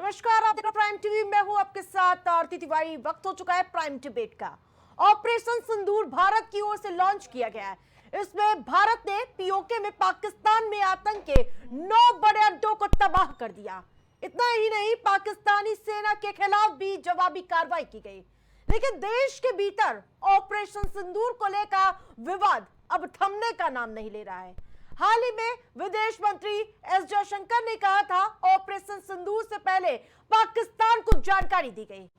नमस्कार, आप देख रहे हैं प्राइम टीवी। मैं हूं आपके साथ आरती तिवारी। वक्त हो चुका है प्राइम डिबेट का। ऑपरेशन सिंदूर भारत की ओर से लॉन्च किया गया है। इसमें भारत ने पीओके में पाकिस्तान में आतंक के 9 बड़े अड्डों को तबाह कर दिया। इतना ही नहीं, पाकिस्तानी सेना के खिलाफ भी जवाबी कार्रवाई की गई। लेकिन देश के भीतर ऑपरेशन सिंदूर को लेकर विवाद अब थमने का नाम नहीं ले रहा है। हाल ही में विदेश मंत्री एस जयशंकर ने कहा था, ऑपरेशन सिंदूर से पहले पाकिस्तान को जानकारी दी गई।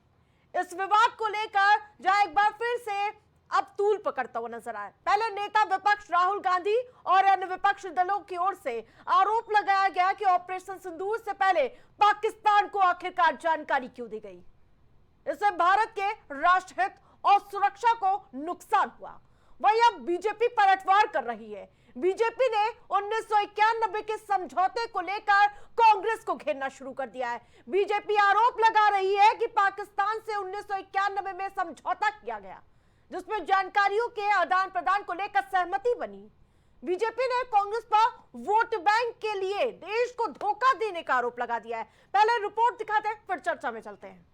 इस विवाद को लेकर जहां एक बार फिर से अब तूल पकड़ता हुआ नजर आया। पहले नेता विपक्ष राहुल गांधी और अन्य विपक्षी दलों की ओर से आरोप लगाया गया कि ऑपरेशन सिंदूर से पहले पाकिस्तान को आखिरकार जानकारी क्यों दी गई। इससे भारत के राष्ट्रहित और सुरक्षा को नुकसान हुआ। वही अब बीजेपी पलटवार कर रही है। बीजेपी ने 1991 के समझौते को लेकर कांग्रेस को घेरना शुरू कर दिया है। बीजेपी आरोप लगा रही है कि पाकिस्तान से 1991 में समझौता किया गया, जिसमें जानकारियों के आदान प्रदान को लेकर सहमति बनी। बीजेपी ने कांग्रेस पर वोट बैंक के लिए देश को धोखा देने का आरोप लगा दिया है। पहले रिपोर्ट दिखाते हैं, फिर चर्चा में चलते हैं।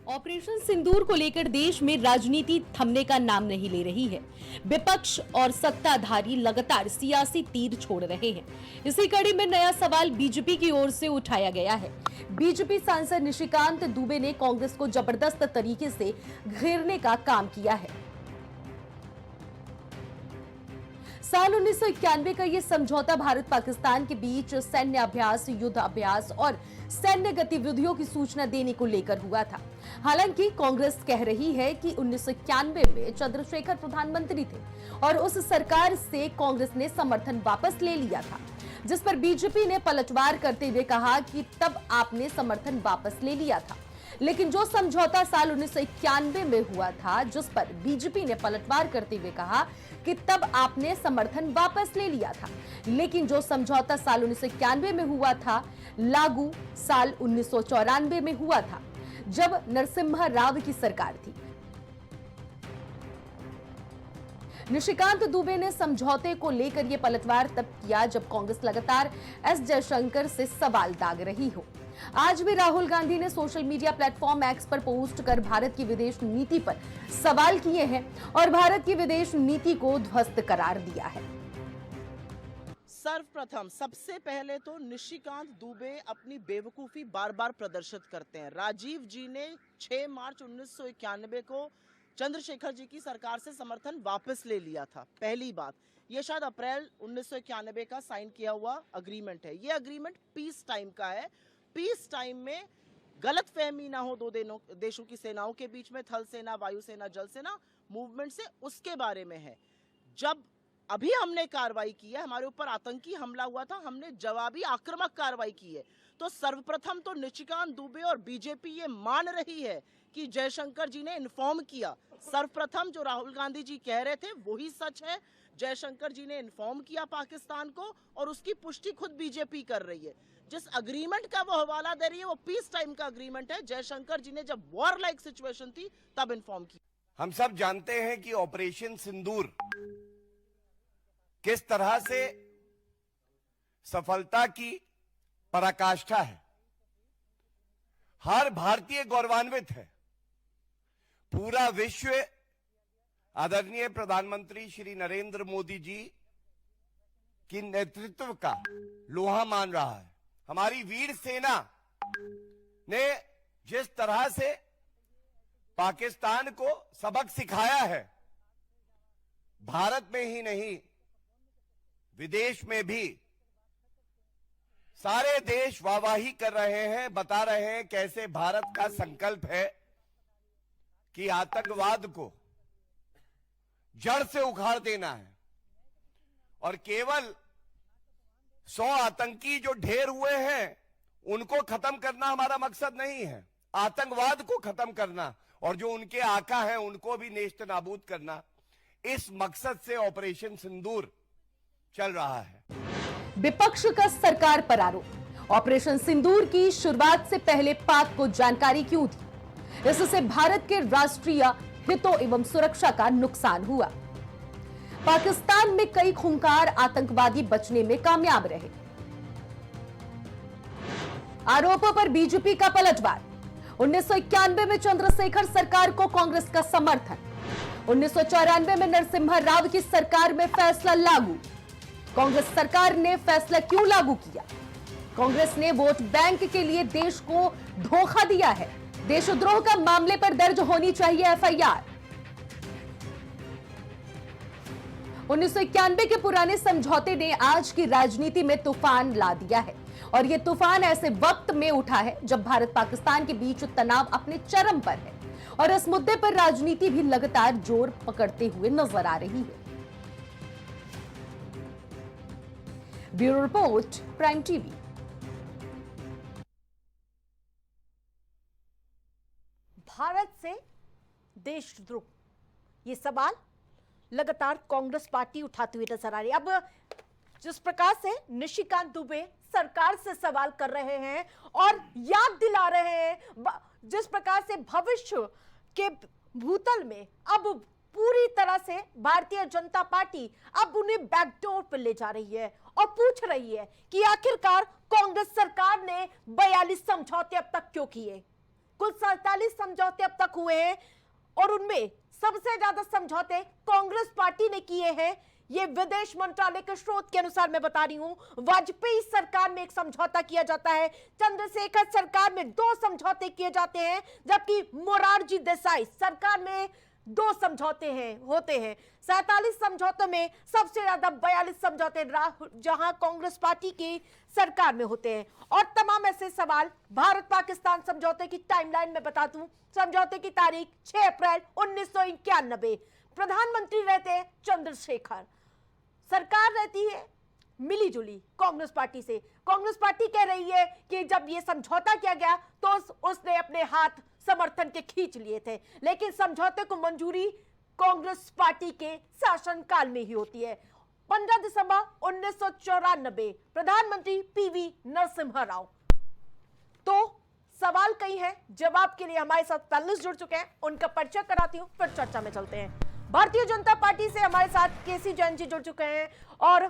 ऑपरेशन सिंदूर को लेकर देश में राजनीति थमने का नाम नहीं ले रही है। विपक्ष और सत्ताधारी लगातार सियासी तीर छोड़ रहे हैं। इसी कड़ी में नया सवाल बीजेपी की ओर से उठाया गया है। बीजेपी सांसद निशिकांत दुबे ने कांग्रेस को जबरदस्त तरीके से घेरने का काम किया है। साल 1991 का ये समझौता भारत पाकिस्तान के बीच सैन्य अभ्यास, युद्ध अभ्यास और सैन्य गतिविधियों की सूचना देने को लेकर हुआ था। हालांकि कांग्रेस कह रही है कि 1991 में चंद्रशेखर प्रधानमंत्री थे और उस सरकार से कांग्रेस ने समर्थन वापस ले लिया था, जिस पर बीजेपी ने पलटवार करते हुए कहा कि तब आपने समर्थन वापस ले लिया था। लेकिन जो समझौता साल 1991 में हुआ था, जिस पर बीजेपी ने पलटवार करते हुए कहा कि तब आपने समर्थन वापस ले लिया था, लेकिन जो समझौता साल 1991 में हुआ था, लागू साल 1994 में हुआ था, जब नरसिम्हा राव की सरकार थी। निशिकांत दुबे ने समझौते को लेकर यह पलटवार तब किया जब कांग्रेस लगातार एस जयशंकर से सवाल दाग रही हो। आज भी राहुल गांधी ने सोशल मीडिया प्लेटफॉर्म एक्स पर पोस्ट कर भारत की विदेश नीति पर सवाल किए हैं और भारत की विदेश नीति को ध्वस्त करार दिया है। सर्वप्रथम सबसे पहले तो निशिकांत दुबे अपनी बेवकूफी बार बार प्रदर्शित करते हैं। राजीव जी ने 6 मार्च 1991 को चंद्रशेखर जी की सरकार से समर्थन वापस ले लिया था। पहली बात, ये शायद अप्रैल 1991 का साइन किया हुआ अग्रीमेंट है। ये अग्रीमेंट पीस टाइम का है। पीस टाइम में गलतफहमी ना हो दो देशों की सेनाओं के बीच में, थल सेना, वायुसेना, जल सेना मूवमेंट से, उसके बारे में है। जब अभी हमने कार्रवाई की है, हमारे ऊपर आतंकी हमला हुआ था, हमने जवाबी आक्रामक कार्रवाई की है। तो सर्वप्रथम तो निशिकांत दुबे और बीजेपी ये मान रही है कि जयशंकर जी ने इन्फॉर्म किया। सर्वप्रथम जो राहुल गांधी जी कह रहे थे वही सच है। जयशंकर जी ने इन्फॉर्म किया पाकिस्तान को और उसकी पुष्टि खुद बीजेपी कर रही है। जिस अग्रीमेंट का वो हवाला दे रही है वो पीस टाइम का अग्रीमेंट है। जयशंकर जी ने जब वॉर लाइक सिचुएशन थी तब इन्फॉर्म किया। हम सब जानते हैं कि ऑपरेशन सिंदूर किस तरह से सफलता की पराकाष्ठा है। हर भारतीय गौरवान्वित है। पूरा विश्व आदरणीय प्रधानमंत्री श्री नरेंद्र मोदी जी की नेतृत्व का लोहा मान रहा है। हमारी वीर सेना ने जिस तरह से पाकिस्तान को सबक सिखाया है, भारत में ही नहीं विदेश में भी सारे देश वाहवाही कर रहे हैं, बता रहे हैं कैसे भारत का संकल्प है कि आतंकवाद को जड़ से उखाड़ देना है। और केवल 100 आतंकी जो ढेर हुए हैं उनको खत्म करना हमारा मकसद नहीं है, आतंकवाद को खत्म करना और जो उनके आका हैं उनको भी नेस्त नाबूद करना, इस मकसद से ऑपरेशन सिंदूर चल रहा है। विपक्ष का सरकार पर आरोप, ऑपरेशन सिंदूर की शुरुआत से पहले पाक को जानकारी क्यों थी? इससे भारत के राष्ट्रीय हितों एवं सुरक्षा का नुकसान हुआ। पाकिस्तान में कई खूंखार आतंकवादी बचने में कामयाब रहे। आरोपों पर बीजेपी का पलटवार। 1991 में चंद्रशेखर सरकार को कांग्रेस का समर्थन। 1994 में नरसिम्हा राव की सरकार में फैसला लागू। कांग्रेस सरकार ने फैसला क्यों लागू किया? कांग्रेस ने वोट बैंक के लिए देश को धोखा दिया है। देशद्रोह का मामले पर दर्ज होनी चाहिए एफआईआर। 1991 के पुराने समझौते ने आज की राजनीति में तूफान ला दिया है और यह तूफान ऐसे वक्त में उठा है जब भारत पाकिस्तान के बीच तनाव अपने चरम पर है और इस मुद्दे पर राजनीति भी लगातार जोर पकड़ते हुए नजर आ रही है। Bureau report, prime TV. Bharat से देशद्रोह, ये सवाल लगातार कांग्रेस पार्टी उठाती हुई नजर आ रही है। अब जिस प्रकार से निशिकांत दुबे सरकार से सवाल कर रहे हैं और याद दिला रहे हैं, जिस प्रकार से भविष्य के भूतल में अब पूरी तरह से भारतीय जनता पार्टी अब उन्हें बैकडोर पर ले जा रही है और पूछ रही है कि आखिरकार कांग्रेस सरकार ने 42 समझौते अब तक क्यों किए। कुल 47 समझौते अब तक हुए हैं और उनमें सबसे ज्यादा समझौते कांग्रेस पार्टी ने किए हैं। ये विदेश मंत्रालय के स्रोत के अनुसार मैं बता रही हूं। वाजपेयी सरकार में एक समझौता किया जाता है, चंद्रशेखर सरकार में 2 समझौते किए जाते हैं, जबकि मोरारजी देसाई सरकार में 2 समझौते होते हैं। 47 समझौतों में सबसे ज्यादा 42 समझौते जहां कांग्रेस पार्टी की सरकार में होते हैं। और तमाम ऐसे सवाल भारत पाकिस्तान समझौते की टाइमलाइन में बता दूं। समझौते की तारीख 6 अप्रैल 1991। प्रधानमंत्री रहते हैं चंद्रशेखर, सरकार रहती है मिली जुली कांग्रेस पार्टी से। कांग्रेस पार्टी कह रही है कि जब ये समझौता किया गया तो उसने अपने हाथ समर्थन के खींच लिए थे, लेकिन समझौते को मंजूरी कांग्रेस पार्टी के शासनकाल में ही होती है। 15 दिसंबर 1994, प्रधानमंत्री पीवी नरसिम्हा राव। तो सवाल कई हैं, जवाब के लिए हमारे साथ पैनलिस्ट जुड़ चुके हैं, उनका परिचय कराती हूं, फिर चर्चा में चलते हैं। भारतीय जनता पार्टी से हमारे साथ केसी जैन जी जुड़ चुके हैं और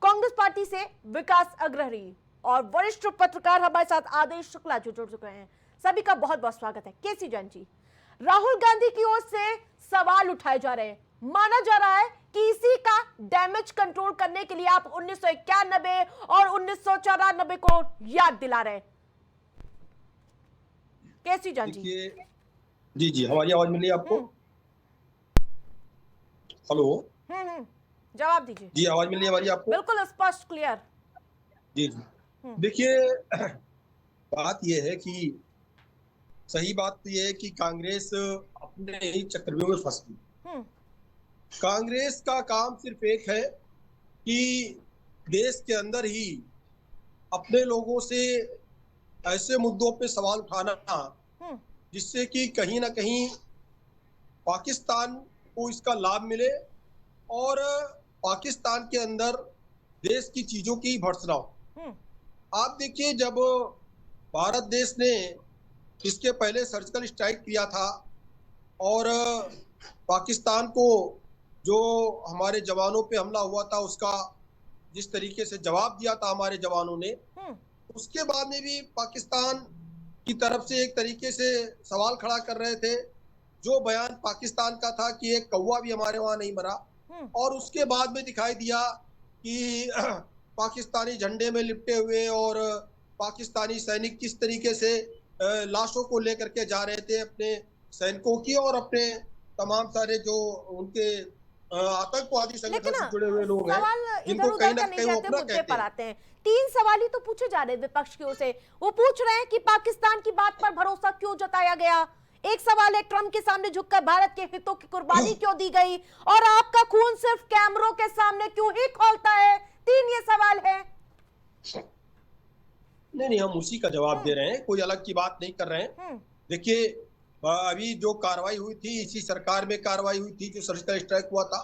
कांग्रेस पार्टी से विकास अग्रहरी और वरिष्ठ पत्रकार हमारे साथ आदेश शुक्ला जी जुड़ चुके हैं। सभी का बहुत बहुत स्वागत है। केसी जैन जी, राहुल गांधी की ओर से सवाल उठाए जा रहे हैं, माना जा रहा है कि इसी का डैमेज कंट्रोल करने के लिए आप 1991 और 1994 को याद दिला रहे हैं। केसी जैन जी। जी जी, हमारी आवाज मिली आपको? हेलो, जवाब दीजिए। जी आवाज मिली हमारी आपको? बिल्कुल स्पष्ट, क्लियर। जी जी, देखिए बात यह है कि सही बात तो यह है कि कांग्रेस अपने ही चक्रव्यूह में फंस गई। कांग्रेस का काम सिर्फ एक है कि देश के अंदर ही अपने लोगों से ऐसे मुद्दों पे सवाल उठाना जिससे कि कहीं ना कहीं पाकिस्तान को इसका लाभ मिले और पाकिस्तान के अंदर देश की चीजों की भर्त्सना हो। आप देखिए, जब भारत देश ने इसके पहले सर्जिकल स्ट्राइक किया था और पाकिस्तान को जो हमारे जवानों पे हमला हुआ था उसका जिस तरीके से जवाब दिया था हमारे जवानों ने, उसके बाद में भी पाकिस्तान की तरफ से एक तरीके से सवाल खड़ा कर रहे थे। जो बयान पाकिस्तान का था कि एक कौवा भी हमारे वहां नहीं मरा, और उसके बाद में दिखाई दिया कि पाकिस्तानी झंडे में लिपटे हुए और पाकिस्तानी सैनिक किस तरीके से लाशों को लेकर के जा रहे थे अपने सैनिकों की और अपने तमाम सारे जो उनके आतंकवादी संगठन से जुड़े हुए लोग हैं, जिनको कहीं ना कहीं वो अपना कहते हैं। 3 सवाल ही तो पूछे जा रहे हैं विपक्ष की ओर से। वो पूछ रहे हैं कि पाकिस्तान की बात पर भरोसा क्यों जताया गया। एक सवाल है, ट्रंप के सामने झुककर भारत के हितों की कुर्बानी क्यों दी गई, और आपका खून सिर्फ कैमरों के सामने क्यों ही खौलता है। 3 ये सवाल है। नहीं, हम उसी का जवाब दे रहे हैं, कोई अलग की बात नहीं कर रहे हैं। देखिए, अभी जो कार्रवाई हुई थी, इसी सरकार में कार्रवाई हुई थी, जो सर्जिकल स्ट्राइक हुआ था,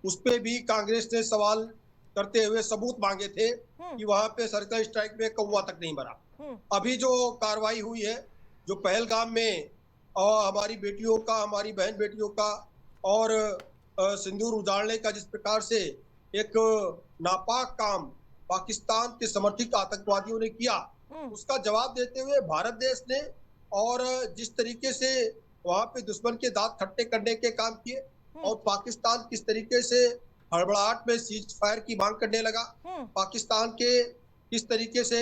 उस पे भी कांग्रेस ने सवाल करते हुए सबूत मांगे थे कि वहां पे सर्जिकल स्ट्राइक में कौवा तक नहीं मरा। अभी जो कार्रवाई हुई है, जो पहलगाम में और हमारी बेटियों का, हमारी बहन बेटियों का और सिंदूर उजाड़ने का जिस प्रकार से एक नापाक काम पाकिस्तान के समर्थित आतंकवादियों ने किया, उसका जवाब देते हुए भारत देश ने, और जिस तरीके से वहां पे दुश्मन के दांत खट्टे करने के काम किए, और पाकिस्तान किस तरीके से हड़बड़ाहट में सीज फायर की मांग करने लगा, पाकिस्तान के किस तरीके से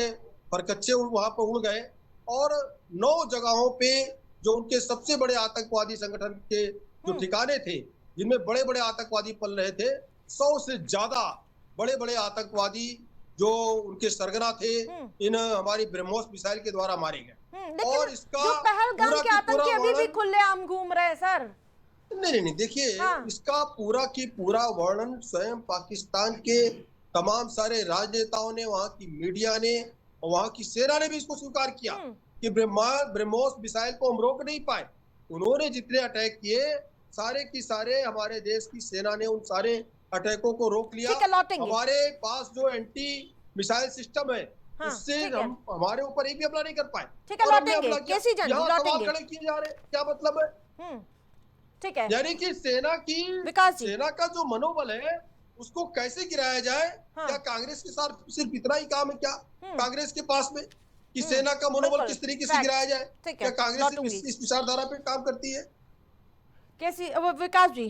परकच्चे वहां पर उड़ गए, और 9 जगहों पे जो उनके सबसे बड़े आतंकवादी संगठन के जो ठिकाने थे, जिनमें बड़े बड़े आतंकवादी पल रहे थे, 100 से ज्यादा बड़े बड़े आतंकवादी जो उनके सरगना थे, इन हमारी ब्रह्मोस मिसाइल के द्वारा मारे गए। और इसका जो पहलगाम के आतंकी अभी भी खुलेआम घूम रहे हैं सर। नहीं, देखिए, इसका पूरा की पूरा वर्णन स्वयं पाकिस्तान के तमाम सारे राजनेताओं ने, वहां की मीडिया ने, वहां की सेना ने भी इसको स्वीकार किया कि ब्रह्मोस मिसाइल को हम रोक नहीं पाए। उन्होंने जितने अटैक किए, सारे की सारे हमारे देश की सेना ने उन सारे अटैकों को रोक लिया। हमारे पास जो एंटी मिसाइल सिस्टम है, उससे हम हमारे ऊपर एक भी हमला नहीं कर पाए। सवाल खड़े किए जा रहे, क्या मतलब है? ठीक है, यानी कि सेना का जो मनोबल है उसको कैसे गिराया जाए। क्या कांग्रेस के साथ सिर्फ इतना ही काम है क्या कांग्रेस के पास में, कि सेना का मनोबल किस तरीके से गिराया जाए? क्या कांग्रेस इस विचारधारा पे काम करती है? कैसी विकास जी,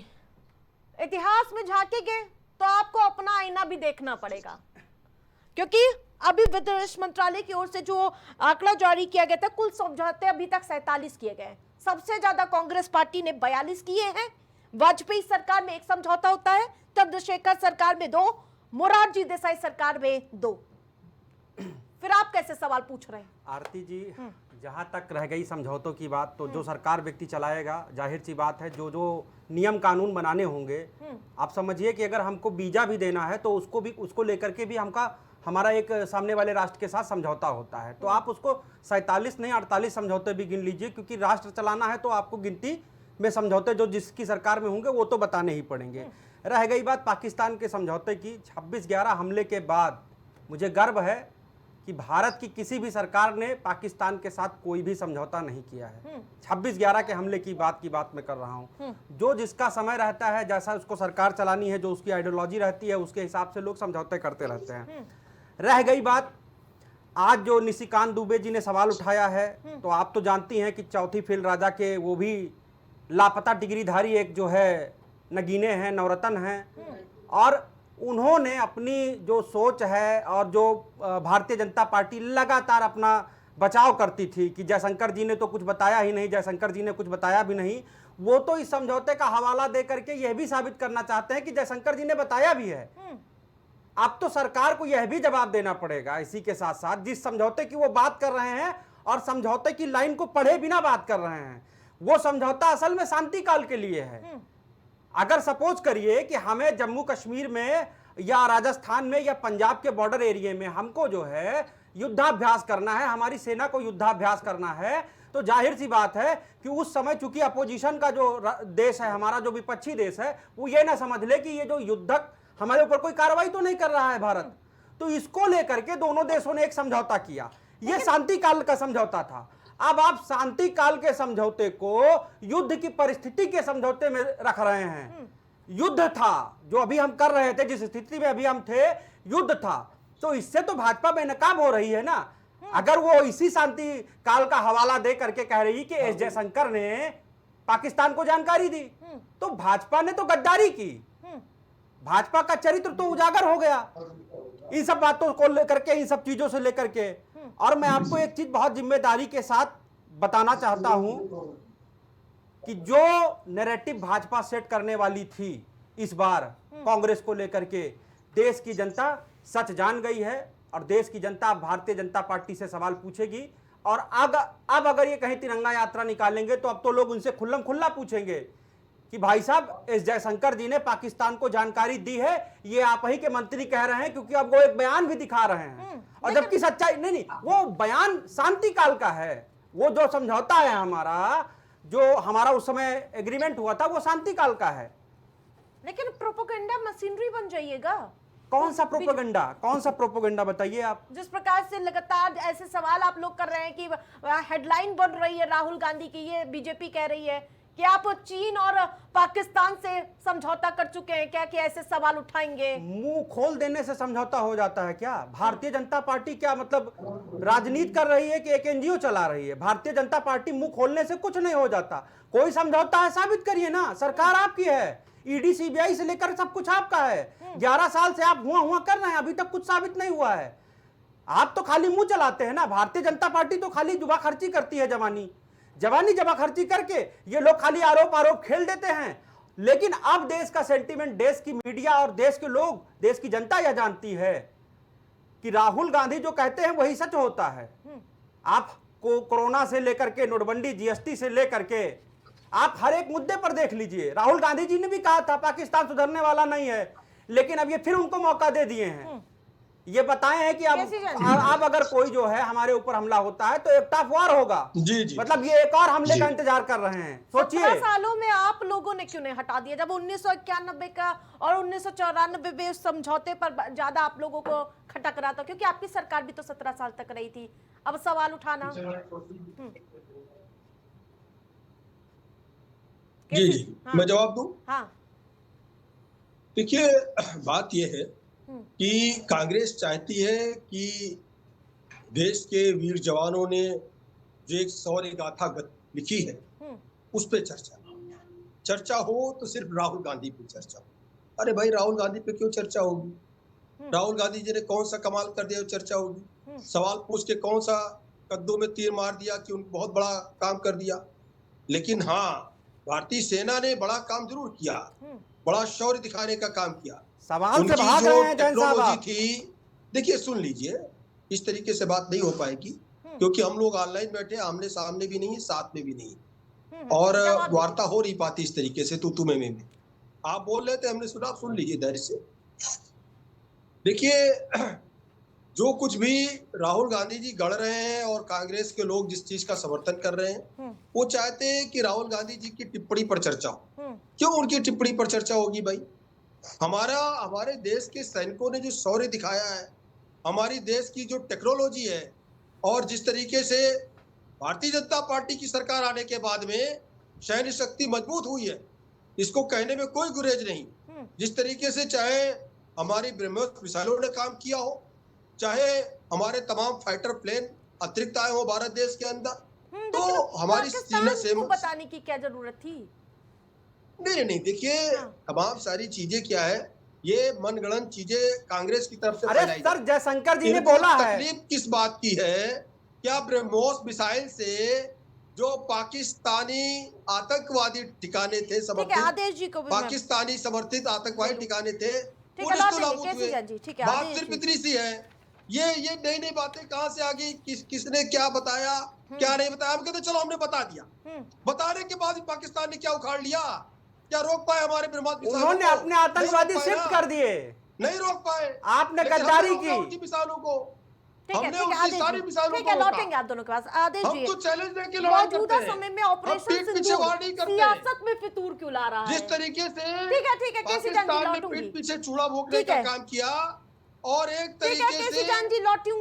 इतिहास में झांकेंगे तो आपको अपना आईना भी देखना पड़ेगा, क्योंकि अभी विदेश मंत्रालय की ओर से जो आंकड़ा जारी किया गया था, कुल समझौते अभी तक 47 किए गए। सबसे ज्यादा कांग्रेस पार्टी ने 42 किए हैं। वाजपेयी सरकार में 1 समझौता होता है, चंद्रशेखर सरकार में 2, मोरारजी देसाई सरकार में 2। फिर आप कैसे सवाल पूछ रहे हैं? आरती जी, जहां तक रह गई समझौतों की बात, तो जो सरकार व्यक्ति चलाएगा, जाहिर सी बात है, जो नियम कानून बनाने होंगे, आप समझिए कि अगर हमको वीजा भी देना है तो उसको लेकर के भी हमारा एक सामने वाले राष्ट्र के साथ समझौता होता है। तो आप उसको 47 नहीं 48 समझौते भी गिन लीजिए, क्योंकि राष्ट्र चलाना है तो आपको गिनती में समझौते जो जिसकी सरकार में होंगे वो तो बताने ही पड़ेंगे। रह गई बात पाकिस्तान के समझौते की, 26/11 हमले के बाद मुझे गर्व है कि भारत की किसी भी सरकार ने पाकिस्तान के साथ कोई भी समझौता नहीं किया है। 26/11 के हमले की बात मैं कर रहा हूँ। जो जिसका समय रहता है, जैसा उसको सरकार चलानी है, जो उसकी आइडियोलॉजी रहती है, उसके हिसाब से लोग समझौते करते रहते हैं। रह गई बात, आज जो निशिकांत दुबे जी ने सवाल उठाया है, तो आप तो जानती हैं कि चौथी फेल राजा के वो भी लापता डिग्रीधारी एक जो है नगीने हैं, नवरत्न हैं, और उन्होंने अपनी जो सोच है और जो भारतीय जनता पार्टी लगातार अपना बचाव करती थी कि जयशंकर जी ने तो कुछ बताया ही नहीं, जयशंकर जी ने कुछ बताया भी नहीं, वो तो इस समझौते का हवाला दे करके यह भी साबित करना चाहते हैं कि जयशंकर जी ने बताया भी है। अब तो सरकार को यह भी जवाब देना पड़ेगा इसी के साथ साथ, जिस समझौते की वो बात कर रहे हैं और समझौते की लाइन को पढ़े बिना बात कर रहे हैं, वो समझौता असल में शांति काल के लिए है। अगर सपोज करिए कि हमें जम्मू कश्मीर में या राजस्थान में या पंजाब के बॉर्डर एरिया में हमको जो है युद्धाभ्यास करना है, हमारी सेना को युद्धाभ्यास करना है, तो जाहिर सी बात है कि उस समय चूंकि अपोजिशन का जो देश है, हमारा जो विपक्षी देश है, वो ये ना समझ ले कि ये जो युद्धक हमारे ऊपर कोई कार्रवाई तो नहीं कर रहा है भारत। तो इसको लेकर के दोनों देशों ने एक समझौता किया, ये शांति काल का समझौता था। अब आप शांति काल के समझौते को युद्ध की परिस्थिति के समझौते में रख रहे हैं। युद्ध था जो अभी हम कर रहे थे, जिस स्थिति में अभी हम थे, युद्ध था, तो इससे तो भाजपा बेनकाब हो रही है ना। अगर वो इसी शांति काल का हवाला दे करके कह रही कि एस जयशंकर ने पाकिस्तान को जानकारी दी, तो भाजपा ने तो गद्दारी की, भाजपा का चरित्र तो उजागर हो गया इन सब बातों को लेकर के, इन सब चीजों से लेकर के। और मैं आपको एक चीज बहुत जिम्मेदारी के साथ बताना चाहता हूं कि जो नैरेटिव भाजपा सेट करने वाली थी इस बार कांग्रेस को लेकर के, देश की जनता सच जान गई है, और देश की जनता भारतीय जनता पार्टी से सवाल पूछेगी। और अब अगर ये कहीं तिरंगा यात्रा निकालेंगे तो अब तो लोग उनसे खुल्लम खुल्ला पूछेंगे कि भाई साहब, एस जयशंकर जी ने पाकिस्तान को जानकारी दी है, ये आप ही के मंत्री कह रहे हैं, क्योंकि अब वो एक बयान भी दिखा रहे हैं, और जबकि सच्चाई नहीं, वो बयान शांति काल का है। वो जो समझौता है हमारा, जो हमारा उस समय एग्रीमेंट हुआ था, वो शांति काल का है। लेकिन प्रोपेगेंडा मशीनरी बन जाइएगा। कौन सा प्रोपेगेंडा बताइए आप। जिस प्रकार से लगातार ऐसे सवाल आप लोग कर रहे हैं कि हेडलाइन बन रही है राहुल गांधी की, ये बीजेपी कह रही है कि आप चीन और पाकिस्तान से समझौता कर चुके हैं क्या, कि ऐसे सवाल उठाएंगे? मुंह खोल देने से समझौता हो जाता है क्या? भारतीय जनता पार्टी क्या मतलब राजनीति कर रही है कि एक एनजीओ चला रही है? भारतीय जनता पार्टी मुंह खोलने से कुछ नहीं हो जाता। कोई समझौता है साबित करिए ना। सरकार आपकी है, ईडी सीबीआई से लेकर सब कुछ आपका है। 11 साल से आप हुआ कर रहे हैं, अभी तक कुछ साबित नहीं हुआ है। आप तो खाली मुंह चलाते हैं ना। भारतीय जनता पार्टी तो खाली जुबा खर्ची करती है, जवानी जबा खर्ची करके ये लोग खाली आरोप खेल देते हैं। लेकिन अब देश का सेंटीमेंट, देश की मीडिया और देश के लोग, देश की जनता यह जानती है कि राहुल गांधी जो कहते हैं वही सच होता है। आप को कोरोना से लेकर के, नोटबंदी, जीएसटी से लेकर के, आप हर एक मुद्दे पर देख लीजिए। राहुल गांधी जी ने भी कहा था पाकिस्तान सुधरने वाला नहीं है, लेकिन अब ये फिर उनको मौका दे दिए हैं। ये बताए हैं कि अब अगर कोई जो है हमारे ऊपर हमला होता है तो एक टफ वार होगा। जी जी, मतलब ये एक और हमले का इंतजार कर रहे हैं। सोचिए 17 सालों में आप लोगों ने क्यों नहीं हटा दिया? जब 1991 का और 1994 में उस समझौते पर ज्यादा आप लोगों को खटक रहा था, क्योंकि आपकी सरकार भी तो 17 साल तक रही थी। अब सवाल उठाना। जी जी, हाँ, मैं जवाब दूं? हाँ, देखिए, बात यह है कि कांग्रेस चाहती है कि देश के वीर जवानों ने जो एक शौर्य गाथा लिखी है उस पे चर्चा हो तो सिर्फ राहुल गांधी पे चर्चा हो। अरे भाई, राहुल गांधी पे क्यों चर्चा होगी? राहुल गांधी जी ने कौन सा कमाल कर दिया चर्चा होगी? सवाल पूछ के कौन सा कद्दू में तीर मार दिया कि उन्होंने बहुत बड़ा काम कर दिया? लेकिन हाँ, भारतीय सेना ने बड़ा काम जरूर किया, बड़ा शौर्य दिखाने का काम किया। सवाल से भाग रहे हैं जैन साहब आप। थी, देखिए सुन लीजिए, इस तरीके से बात नहीं हो पाएगी क्योंकि हम लोग ऑनलाइन बैठे, आमने सामने भी नहीं है, साथ में भी नहीं, और वार्ता हो नहीं पाती इस तरीके से तू में। आप बोल रहे थे, हमने सुना, आप सुन लीजिए धैर्य से। देखिए, जो कुछ भी राहुल गांधी जी गढ़ रहे हैं और कांग्रेस के लोग जिस चीज का समर्थन कर रहे हैं, वो चाहते हैं कि राहुल गांधी जी की टिप्पणी पर चर्चा हो। क्यों उनकी टिप्पणी पर चर्चा होगी भाई? हमारे देश के सैनिकों ने जो शौर्य दिखाया है, हमारी देश की जो टेक्नोलॉजी है, और जिस तरीके से भारतीय जनता पार्टी की सरकार आने के बाद में सैन्य शक्ति मजबूत हुई है, इसको कहने में कोई गुरेज नहीं। जिस तरीके से चाहे हमारी ब्रह्मोस मिसाइलों ने काम किया हो, चाहे हमारे तमाम फाइटर प्लेन अतिरिक्त आए हो भारत देश के अंदर, तो हमारी सीमा से बताने की क्या जरूरत थी? नहीं, देखिए, तमाम सारी चीजें क्या है, ये मनगढ़ंत चीजें कांग्रेस की तरफ से अरे सर, जयशंकर जी ने बोला है। तकलीफ किस बात की है? क्या ब्रह्मोस मिसाइल से जो पाकिस्तानी आतंकवादी ठिकाने थे, आदेश जी को पाकिस्तानी समर्थित आतंकवादी ठिकाने थे, ठीक है, बात सिर्फ इतनी सी है। ये नई बातें कहां से आ गई? किसने क्या बताया, क्या नहीं बताया? हम कहते चलो हमने बता दिया, बताने के बाद पाकिस्तान ने क्या उखाड़ लिया? क्या रोक पाए हमारे ब्रह्मोस मिसाइलों को? उन्होंने अपने आतंकवादी शिफ्ट कर दिए, नहीं रोक पाए। आपने गद्दारी की उनकी मिसाइलों को, हमने उनकी सारी मिसाइलों को लौटेंगे आप दोनों के पास। आदेश जी, हम तो चैलेंज देके लड़ाई करते हैं। मौजूदा समय में ऑपरेशन सिंदूर सियासत में फितूर क्यों ला रहा है? जिस तरीके से ठीक है, केसी जान जी लौटूंगी। पीठ पीछे चूड़ा भोंकने का काम किया, और एक तरीके से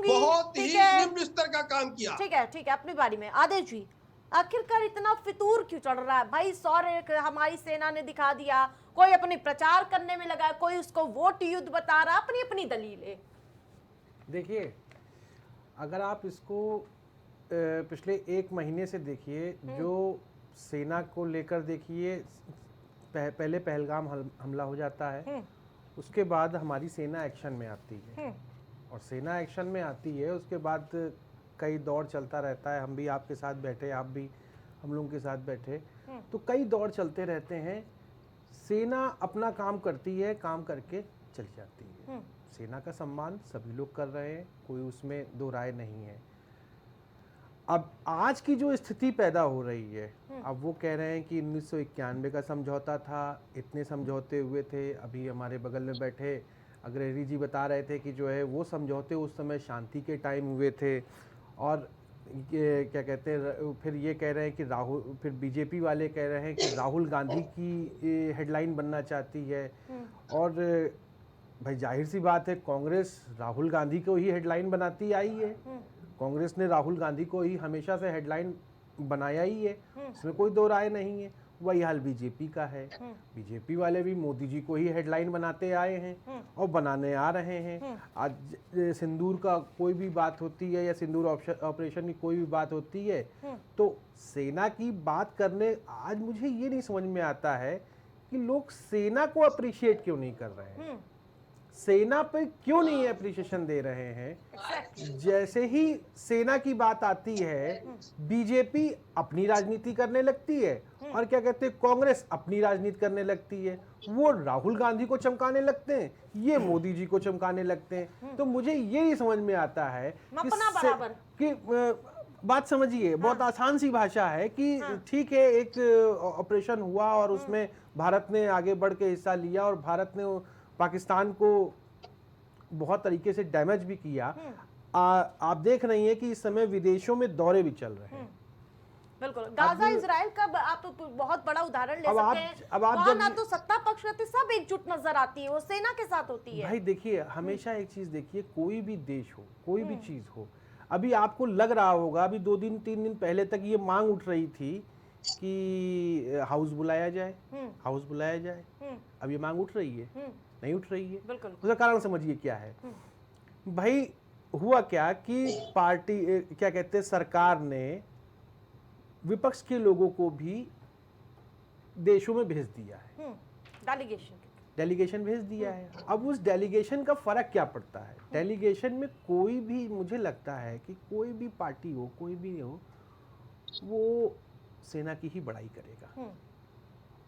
बहुत ही निम्न स्तर का काम किया। ठीक है, अपनी बारी में। आदेश जी, आखिरकार इतना फितूर क्यों चढ़ रहा है भाई? शौर्य हमारी सेना ने दिखा दिया, कोई अपनी प्रचार करने में लगा, कोई उसको वोट युद्ध बता रहा, अपनी अपनी दलीलें। देखिए, अगर आप इसको पिछले 1 महीने से देखिए, जो सेना को लेकर देखिए, पहले पहलगाम हमला हो जाता है, उसके बाद हमारी सेना एक्शन में आती है, और सेना एक्शन में आती है उसके बाद कई दौर चलता रहता है। हम भी आपके साथ बैठे, आप भी हम लोगों के साथ बैठे, तो कई दौर चलते रहते हैं। सेना अपना काम करती है, काम करके चली जाती है। सेना का सम्मान सभी लोग कर रहे हैं, कोई उसमें दो राय नहीं है। अब आज की जो स्थिति पैदा हो रही है, अब वो कह रहे हैं कि 1991 का समझौता था, इतने समझौते हुए थे। अभी हमारे बगल में बैठे अग्रहरी जी बता रहे थे कि जो है वो समझौते उस समय शांति के टाइम हुए थे, और ये क्या कहते हैं, फिर ये कह रहे हैं कि फिर बीजेपी वाले कह रहे हैं कि राहुल गांधी की हेडलाइन बनना चाहती है। और भाई जाहिर सी बात है, कांग्रेस राहुल गांधी को ही हेडलाइन बनाती आई है। कांग्रेस ने राहुल गांधी को ही हमेशा से हेडलाइन बनाया ही है, इसमें कोई दो राय नहीं है। वही हाल बीजेपी का है। बीजेपी वाले भी मोदी जी को ही हेडलाइन बनाते आए हैं और बनाने आ रहे हैं। आज सिंदूर का कोई भी बात होती है या सिंदूर ऑपरेशन की कोई भी बात होती है तो सेना की बात करने, आज मुझे ये नहीं समझ में आता है कि लोग सेना को अप्रिशिएट क्यों नहीं कर रहे हैं, सेना पे क्यों नहीं अप्रिशिएशन दे रहे हैं। जैसे ही सेना की बात आती है बीजेपी अपनी राजनीति करने लगती है और क्या कहते हैं कांग्रेस अपनी राजनीति करने लगती है। वो राहुल गांधी को चमकाने लगते हैं, ये मोदी जी को चमकाने लगते हैं। तो मुझे ये नहीं समझ में आता है कि बात समझिए, बहुत आसान सी भाषा है कि ठीक है एक ऑपरेशन हुआ और उसमें भारत ने आगे बढ़ के हिस्सा लिया और भारत ने पाकिस्तान को बहुत तरीके से डैमेज भी किया। आप देख रही हैं कि इस समय विदेशों में दौरे भी चल रहे हैं। बिल्कुल, गाजा इजराइल का आप तो बहुत बड़ा उदाहरण ले सकते हैं। वहां ना तो सत्ता पक्ष रहते, सब एकजुट नजर आती है, वो सेना के साथ होती है। भाई देखिए, हमेशा एक चीज देखिए, कोई भी देश हो, कोई भी चीज हो, अभी आपको लग रहा होगा अभी 2 दिन 3 दिन पहले तक ये मांग उठ रही थी कि हाउस बुलाया जाए, हाउस बुलाया जाए। अब ये मांग उठ रही है, नहीं उठ रही है। बिल्कुल, उसका कारण समझिए क्या है। भाई हुआ क्या कि पार्टी क्या कहते हैं, सरकार ने विपक्ष के लोगों को भी देशों में भेज दिया है, डेलीगेशन भेज दिया है। अब उस डेलीगेशन का फर्क क्या पड़ता है, डेलीगेशन में कोई भी, मुझे लगता है कि कोई भी पार्टी हो, कोई भी हो, वो सेना की ही बड़ाई करेगा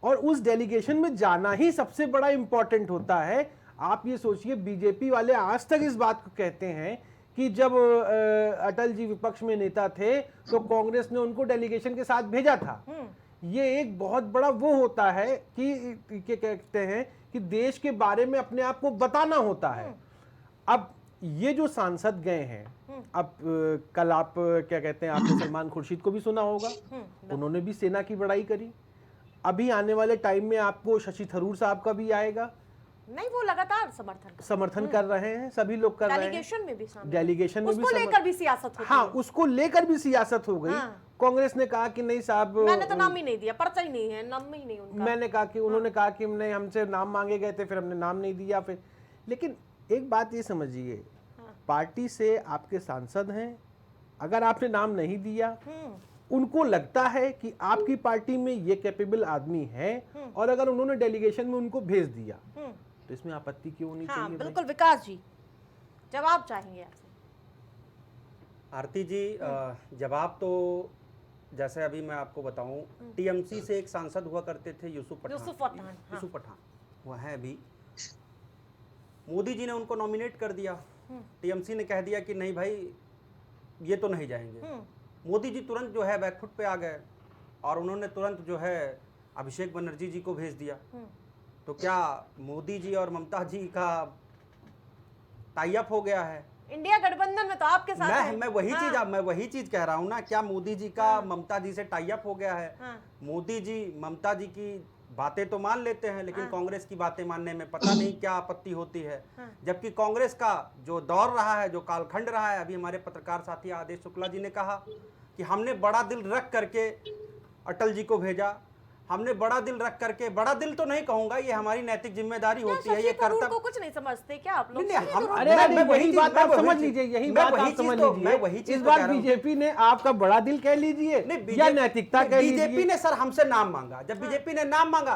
और उस डेलीगेशन में जाना ही सबसे बड़ा इंपॉर्टेंट होता है। आप ये सोचिए, बीजेपी वाले आज तक इस बात को कहते हैं कि जब अटल जी विपक्ष में नेता थे तो कांग्रेस ने उनको डेलीगेशन के साथ भेजा था। ये एक बहुत बड़ा वो होता है कि क्या कहते हैं कि देश के बारे में अपने आप को बताना होता है। अब ये जो सांसद गए हैं, अब कल आप क्या कहते हैं, आपने सलमान खुर्शीद को भी सुना होगा, उन्होंने भी सेना की बड़ाई करी। अभी आने वाले टाइम में आपको शशि थरूर साहब का भी आएगा। नहीं, वो लगातार समर्थन कर रहे हैं, सभी लोग कर रहे हैं। डेलीगेशन में भी उसको लेकर भी सियासत होती है। हाँ, उसको लेकर भी सियासत हो गई। कांग्रेस ने कहा कि नहीं साहब, मैंने तो नाम ही नहीं दिया, पर्चा ही नहीं है, नाम ही नहीं उनका। मैंने कहा कि उन्होंने कहा कि हमने, हमसे नाम मांगे गए थे, फिर हमने नाम नहीं दिया। फिर लेकिन एक बात ये समझिए, पार्टी से आपके सांसद हैं, अगर आपने नाम नहीं दिया, उनको लगता है कि आपकी पार्टी में ये कैपेबल आदमी है और अगर उन्होंने डेलीगेशन में उनको भेज दिया तो इसमें आपत्ति क्यों होनी चाहिए? बिल्कुल, विकास जी जवाब चाहेंगे आपसे। आरती जी, जवाब तो जैसे अभी मैं आपको बताऊं, टीएमसी से एक सांसद हुआ करते थे यूसुफ पठान, वो है अभी। मोदी जी ने उनको नॉमिनेट कर दिया, टीएमसी ने कह दिया कि नहीं भाई ये तो नहीं जाएंगे। मोदी जी तुरंत जो है बैकफुट पे आ गए और उन्होंने तुरंत जो है अभिषेक बनर्जी जी को भेज दिया। तो क्या मोदी जी और ममता जी का टाई अप हो गया है? इंडिया गठबंधन में तो आपके साथ है। मैं वही चीज कह रहा हूँ ना, क्या मोदी जी का ममता जी से टाई अप हो गया है? मोदी जी ममता जी की बातें तो मान लेते हैं, लेकिन कांग्रेस की बातें मानने में पता नहीं क्या आपत्ति होती है। जबकि कांग्रेस का जो दौर रहा है, जो कालखंड रहा है, अभी हमारे पत्रकार साथी आदेश शुक्ला जी ने कहा कि हमने बड़ा दिल रख करके अटल जी को भेजा, हमने बड़ा दिल रख करके, बड़ा दिल तो नहीं कहूंगा, ये हमारी नैतिक जिम्मेदारी होती है, ये कर्तव्य। को कुछ नहीं समझते क्या आप लोग? अरे वही बात आप समझ लीजिए, यही बात आप समझ लीजिए। इस बार बीजेपी ने आपका बड़ा दिल कह लीजिए या नैतिकता कह लीजिए। बीजेपी ने सर हमसे नाम मांगा, जब बीजेपी ने नाम मांगा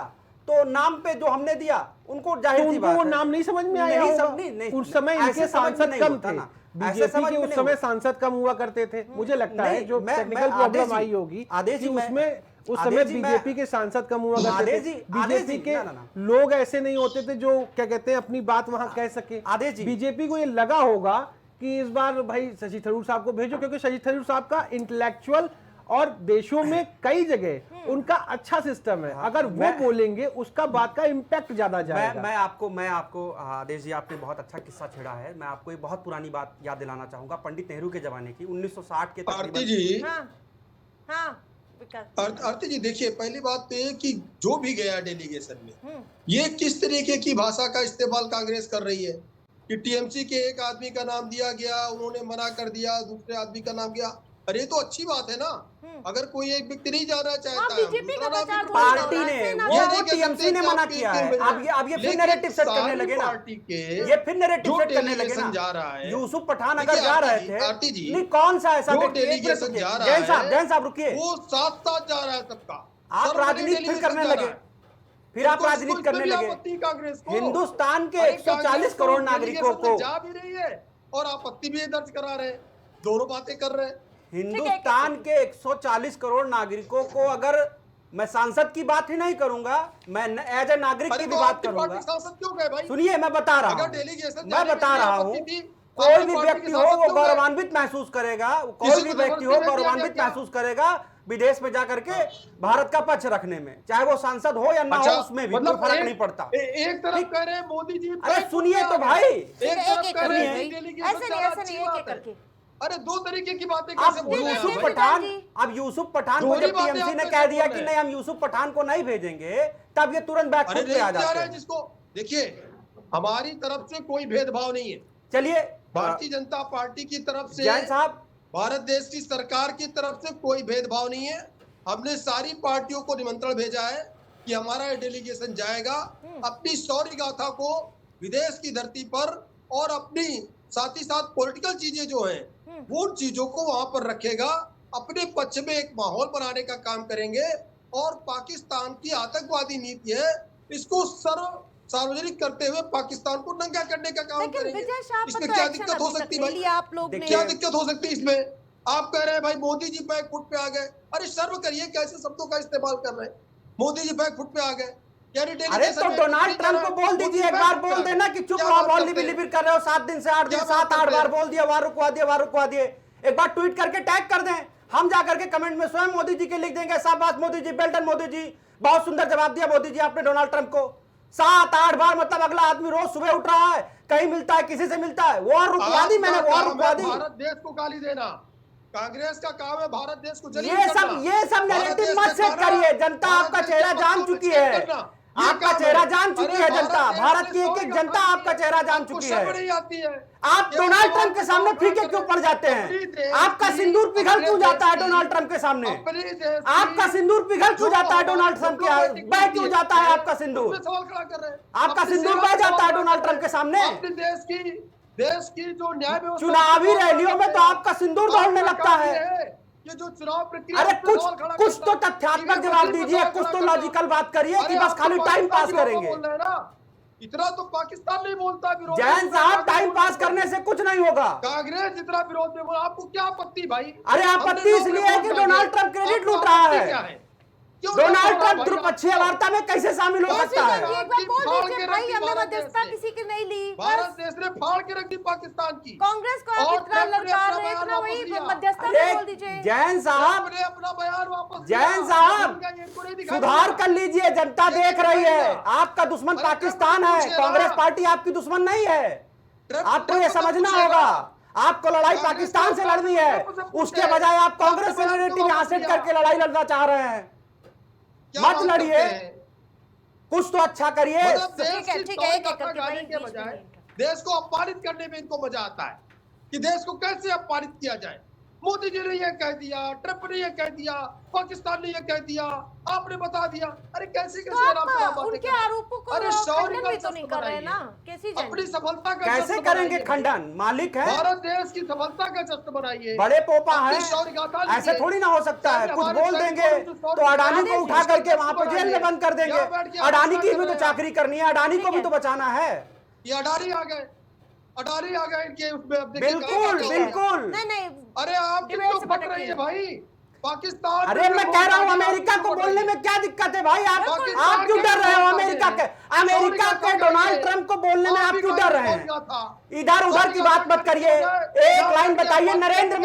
तो नाम पे जो हमने दिया उनको जाहिर सी बात है, वो नाम नहीं समझ में आया होगा। उस समय इनके सांसद कम थे, बीजेपी के उस समय सांसद कम हुआ करते थे। मुझे लगता है जो टेक्निकल प्रॉब्लम आई होगी उसमें, उस समय बीजेपी के सांसद कम हुआ करते थे। बीजेपी के लोग ऐसे नहीं होते थे जो क्या कहते हैं अपनी बात वहां कह सके। बीजेपी को ये लगा होगा कि इस बार भाई शशि थरूर साहब को भेजो, क्योंकि शशि थरूर साहब का इंटेलेक्चुअल और देशों में कई जगह उनका अच्छा सिस्टम है। अगर वो बोलेंगे उसका बात का इम्पैक्ट ज्यादा जाएगा। मैं आपको आदेश जी, आपने बहुत अच्छा किस्सा छेड़ा है। मैं आपको एक बहुत पुरानी बात याद दिलाना चाहूंगा, पंडित नेहरू के जमाने की, 1960 के आरती जी। आरती जी देखिए, पहली बात तो ये कि जो भी गया डेलीगेशन में, ये किस तरीके की भाषा का इस्तेमाल कांग्रेस कर रही है कि टीएमसी के एक आदमी का नाम दिया गया, उन्होंने मना कर दिया, दूसरे आदमी का नाम गया। अरे ये तो अच्छी बात है ना। अगर कोई एक व्यक्ति नहीं जाना चाहता है, बीजेपी का दूसरा नाम प्रचार भी थोड़ी पार्टी हो रहा ने है, सेना वो ये का- नहीं कह टीएमसी सकते ने कि मना आप किया एक है। दिन में अब ये फिर लेकिन नैरेटिव सेट करने सारी लगे ना, पार्टी के ये फिर नैरेटिव जो सेट करने लगे डेलीगेशन ना। जा रहा है, यूसुफ पठान अगर देखिए जा रहे आरती थे, जी, नहीं कौन सा ऐसा जो व्यक्ति, एक मिनट डेलीगेशन रुकिए, जा रहा जैन है साहब रुकिए, वो साथ साथ जा रहा है सबका। आप सर्वजनिक राजनीति फिर डेलीगेशन करने जा लगे, रहा है। फिर आप तो इसको राजनीति इसमें करने भी लगे। आपत्ति कांग्रेस को, हिंदुस्तान के अरे 140 कांग्रेस तो करोड़ नागरिकों डेलीगेशन में को, जा भी रही है और आपत्ति भी दर्ज करा रहे हैं, दोनों बातें कर रहे हैं। हिंदुस्तान के 140 करोड़ नागरिकों को अगर मैं सांसद की बात ही नहीं करूंगा, मैं एज ए नागरिक अरे की तो भी बात आपकी करूंगा। पार्टी सांसद क्यों गए भाई? सुनिए मैं बता रहा अगर हूं, डेलीगेशन मैं बता रहा हूं, कोई भी व्यक्ति हो वो गौरवान्वित महसूस करेगा, कोई भी व्यक्ति हो गौरवान्वित महसूस करेगा विदेश में जाकर के भारत का पक्ष रखने में, चाहे वो सांसद हो या ना हो, उसमें भी कोई फर्क नहीं पड़ता। एक तरफ कह रहे हैं मोदी जी, अरे सुनिए तो भाई, एक तरफ एक कह रहे हैं करके, डेलीगेशन ऐसे नहीं, जाना ऐसे अच्छी नहीं, एक बात एक है। करके। अरे दो तरीके की बातें अब कैसे बोल रहे हैं यूसुफ आप? पठान, अब यूसुफ पठान को दोहरी जब बातें टीएमसी आप ने कैसे कह दिया बोल कि रहे नहीं हैं? हम यूसुफ पठान को नहीं भेजेंगे, तब ये तुरंत बैक अरे फुट पे नहीं आ जा जाते रहा है हैं। जिसको, देखिए हमारी तरफ से कोई भेदभाव नहीं है। चलिए भारतीय जनता पार्टी की तरफ से, जैन साहब, भारत देश की सरकार की तरफ से कोई भेदभाव नहीं है। हमने सारी पार्टियों को निमंत्रण भेजा है कि हमारा ये डेलीगेशन जाएगा, अपनी शौर्य गाथा को विदेश की धरती पर और अपनी साथ ही साथ पॉलिटिकल चीजें जो हैं वो उन चीजों को वहां पर रखेगा, अपने पक्ष में एक माहौल बनाने का काम करेंगे और पाकिस्तान की आतंकवादी नीति है इसको सार्वजनिक करते हुए पाकिस्तान को नंगा करने का काम लेकिन करेंगे। विजय शाह पर इसमें तो क्या एक्शन दिक्कत हो अभी तक सकती है नहीं भाई? लिया आप लोग ने। क्या दिक्कत हो सकती है इसमें? आप कह रहे हैं भाई मोदी जी बैक फुट पे आ गए। अरे शर्म करिए, कैसे शब्दों का इस्तेमाल कर रहे हैं? मोदी जी बैक फुट पे आ गए, यानी अरे डेलीगेशन तो में डोनाल्ड जा रहा ट्रंप है, को बोल मोदी दीजिए, जी एक back बार foot पे बोल आ देना गए। कि चुप क्या रहो, बात बॉल करते हैं? लिबिर कर रहे हो, 7 दिन से 8 दिन, क्या बात 7-8 करते बार हैं? बोल दिया, वहां रुकवा दिए, वहां रुकवा दिए। एक बार ट्वीट करके टैग कर दें, हम जाकर के कमेंट में स्वयं मोदी जी के लिख देंगे, शाबाश मोदी जी, बेल्टन मोदी जी, बहुत सुंदर जवाब दिया मोदी जी आपने डोनाल्ड ट्रंप को। 7-8 बार, मतलब अगला आदमी रोज सुबह उठ रहा है, कहीं मिलता है, किसी से मिलता है, वॉर रुकवा दी मैंने, वॉर रुकवा दी। भारत देश को गाली देना कांग्रेस का काम है, भारत देश को जलील ये करना। सब भारत नैरेटिव देश मत के सेट खाना, करिए, जनता भारत आपका देश के चेहरा जान पक्षों को चुकी सेट है, करना, ये आपका काम चेहरा है। जान चुकी अरे है भारत जनता, देश भारत में की एक एक सौ जनता गाली आपका है। चेहरा जान आपको चुकी शर्म है। नहीं आती है? आप केवल डोनाल्ड सवाल ट्रंप के का सामने जवाब फीके कर क्यों रहे पड़ जाते अपनी हैं? देश आपका की- सिंदूर पिघल अपने क्यों जाता है देश की- डोनाल्ड ट्रंप के सामने? अपनी देश की- आपका सिंदूर पिघल क्यों जो जाता है डोनाल्ड हमारी ट्रंप के? डिप्लोमेटिक बह क्यों नीति जाता है है, आपका सिंदूर? उसमें सवाल खड़ा कर रहे हैं। आपका अपनी सिंदूर सेवा बह का जाता है सवाल डोनाल्ड कर ट्रंप के रहे हैं। सामने? अपनी देश की जो न्याय व्यवस्था, चुनावी रैलियों में तो आपका सिंदूर दौड़ने लगता है। ये जो चुनाव प्रक्रिया, अरे उस पे सवाल खड़ा कुछ करता तो है। तथ्यात्मक ठीक है, जवाब उसी पे दीजिए, सवाल कुछ खड़ा तो करता है। लॉजिकल बात करिए कि अरे बस आप तो खाली टाइम पास पाकिस्तान करेंगे। बोल रहे हैं ना, इतना तो पाकिस्तान नहीं बोलता विरोध। जैन साहब, टाइम पास करने से कुछ नहीं होगा। कांग्रेस जितना विरोध में बोला, आपको क्या आपत्ति भाई? अरे आपत्ति इसलिए है कि डोनाल्ड ट्रंप क्रेडिट लूट रहा है। डोनाल्ड ट्रंप द्विपक्षीय वार्ता में कैसे शामिल हो सकता है? एक बार बोल दीजिए भाई, हमने मध्यस्थता किसी की नहीं ली, भारत बस देश ने फाड़ के रख दी पाकिस्तान की। कांग्रेस को आप और इतना ट्रंप ने ललकार अपना रहे, बयान इतना वापस वही लिया। मध्यस्थता में बोल अरे दीजिए। जैन साहब, ट्रंप ने अपना बयान वापस जैन साहब, सुधार कर लीजिए, जनता देख रही है। आपका दुश्मन पाकिस्तान है, कांग्रेस पार्टी आपकी दुश्मन नहीं है। आपको ये समझना होगा, आपको लड़ाई पाकिस्तान से लड़नी है, उसके बजाय आप कांग्रेस से नैरेटिव यहां सेट करके लड़ाई लड़ना चाह रहे हैं। मत लड़िए, कुछ तो अच्छा करिए। ठीक है, एक एक करके भाई, के बजाय देश को अपमानित करने में इनको मजा आता है कि देश को कैसे अपमानित किया जाए। मोदी जी ने ये कह दिया, ट्रंप ने ये कह दिया, पाकिस्तान ने ये कह दिया, आपने बता दिया। अरे कैसे तो कैसे आप आराम से बातें उनके कर रहे हैं? आरोपों को अरे शौर्य खंडन का भी तो नहीं जश्न कर रहे मनाइए। ना, कैसी जाने? अपनी सफलता का कैसे जश्न करेंगे मनाइए। खंडन? मालिक है, भारत देश की सफलता का जश्न बनाइए। बड़े पोपा अपनी हैं, शौर्य गाथा लीजिए। ऐसे थोड़ी ना हो सकता है। कुछ हमारे बोल सैनिकों देंगे ने जो शौर्य तो अडानी गाथा को दी, उठा करके उसका वहां पे जश्न जेल में मनाइए। बंद कर देंगे। यहाँ बैठ के आप अडानी गुस्सा की कर भी तो रहे हैं। चाकरी करनी है, अडानी को ठीक भी है। तो बचाना है। ये अडानी आ गए, अडानी आ गए इनके उसमें। अब देखिए बिल्कुल, क्या होता है। बिल्कुल। नहीं नहीं, अरे आप डिबेट क्यों से फट भटक रही है गए। भाई? पाकिस्तान अरे मैं कह रहा हूँ अमेरिका को बोलने में क्या दिक्कत है भाई? आप क्यों डर रहे हो अमेरिका के? अमेरिका के डोनाल्ड ट्रंप को बोलने में आप क्यों डर रहे हैं? इधर उधर की बात मत करिए। एक लाइन बताइए, नरेंद्र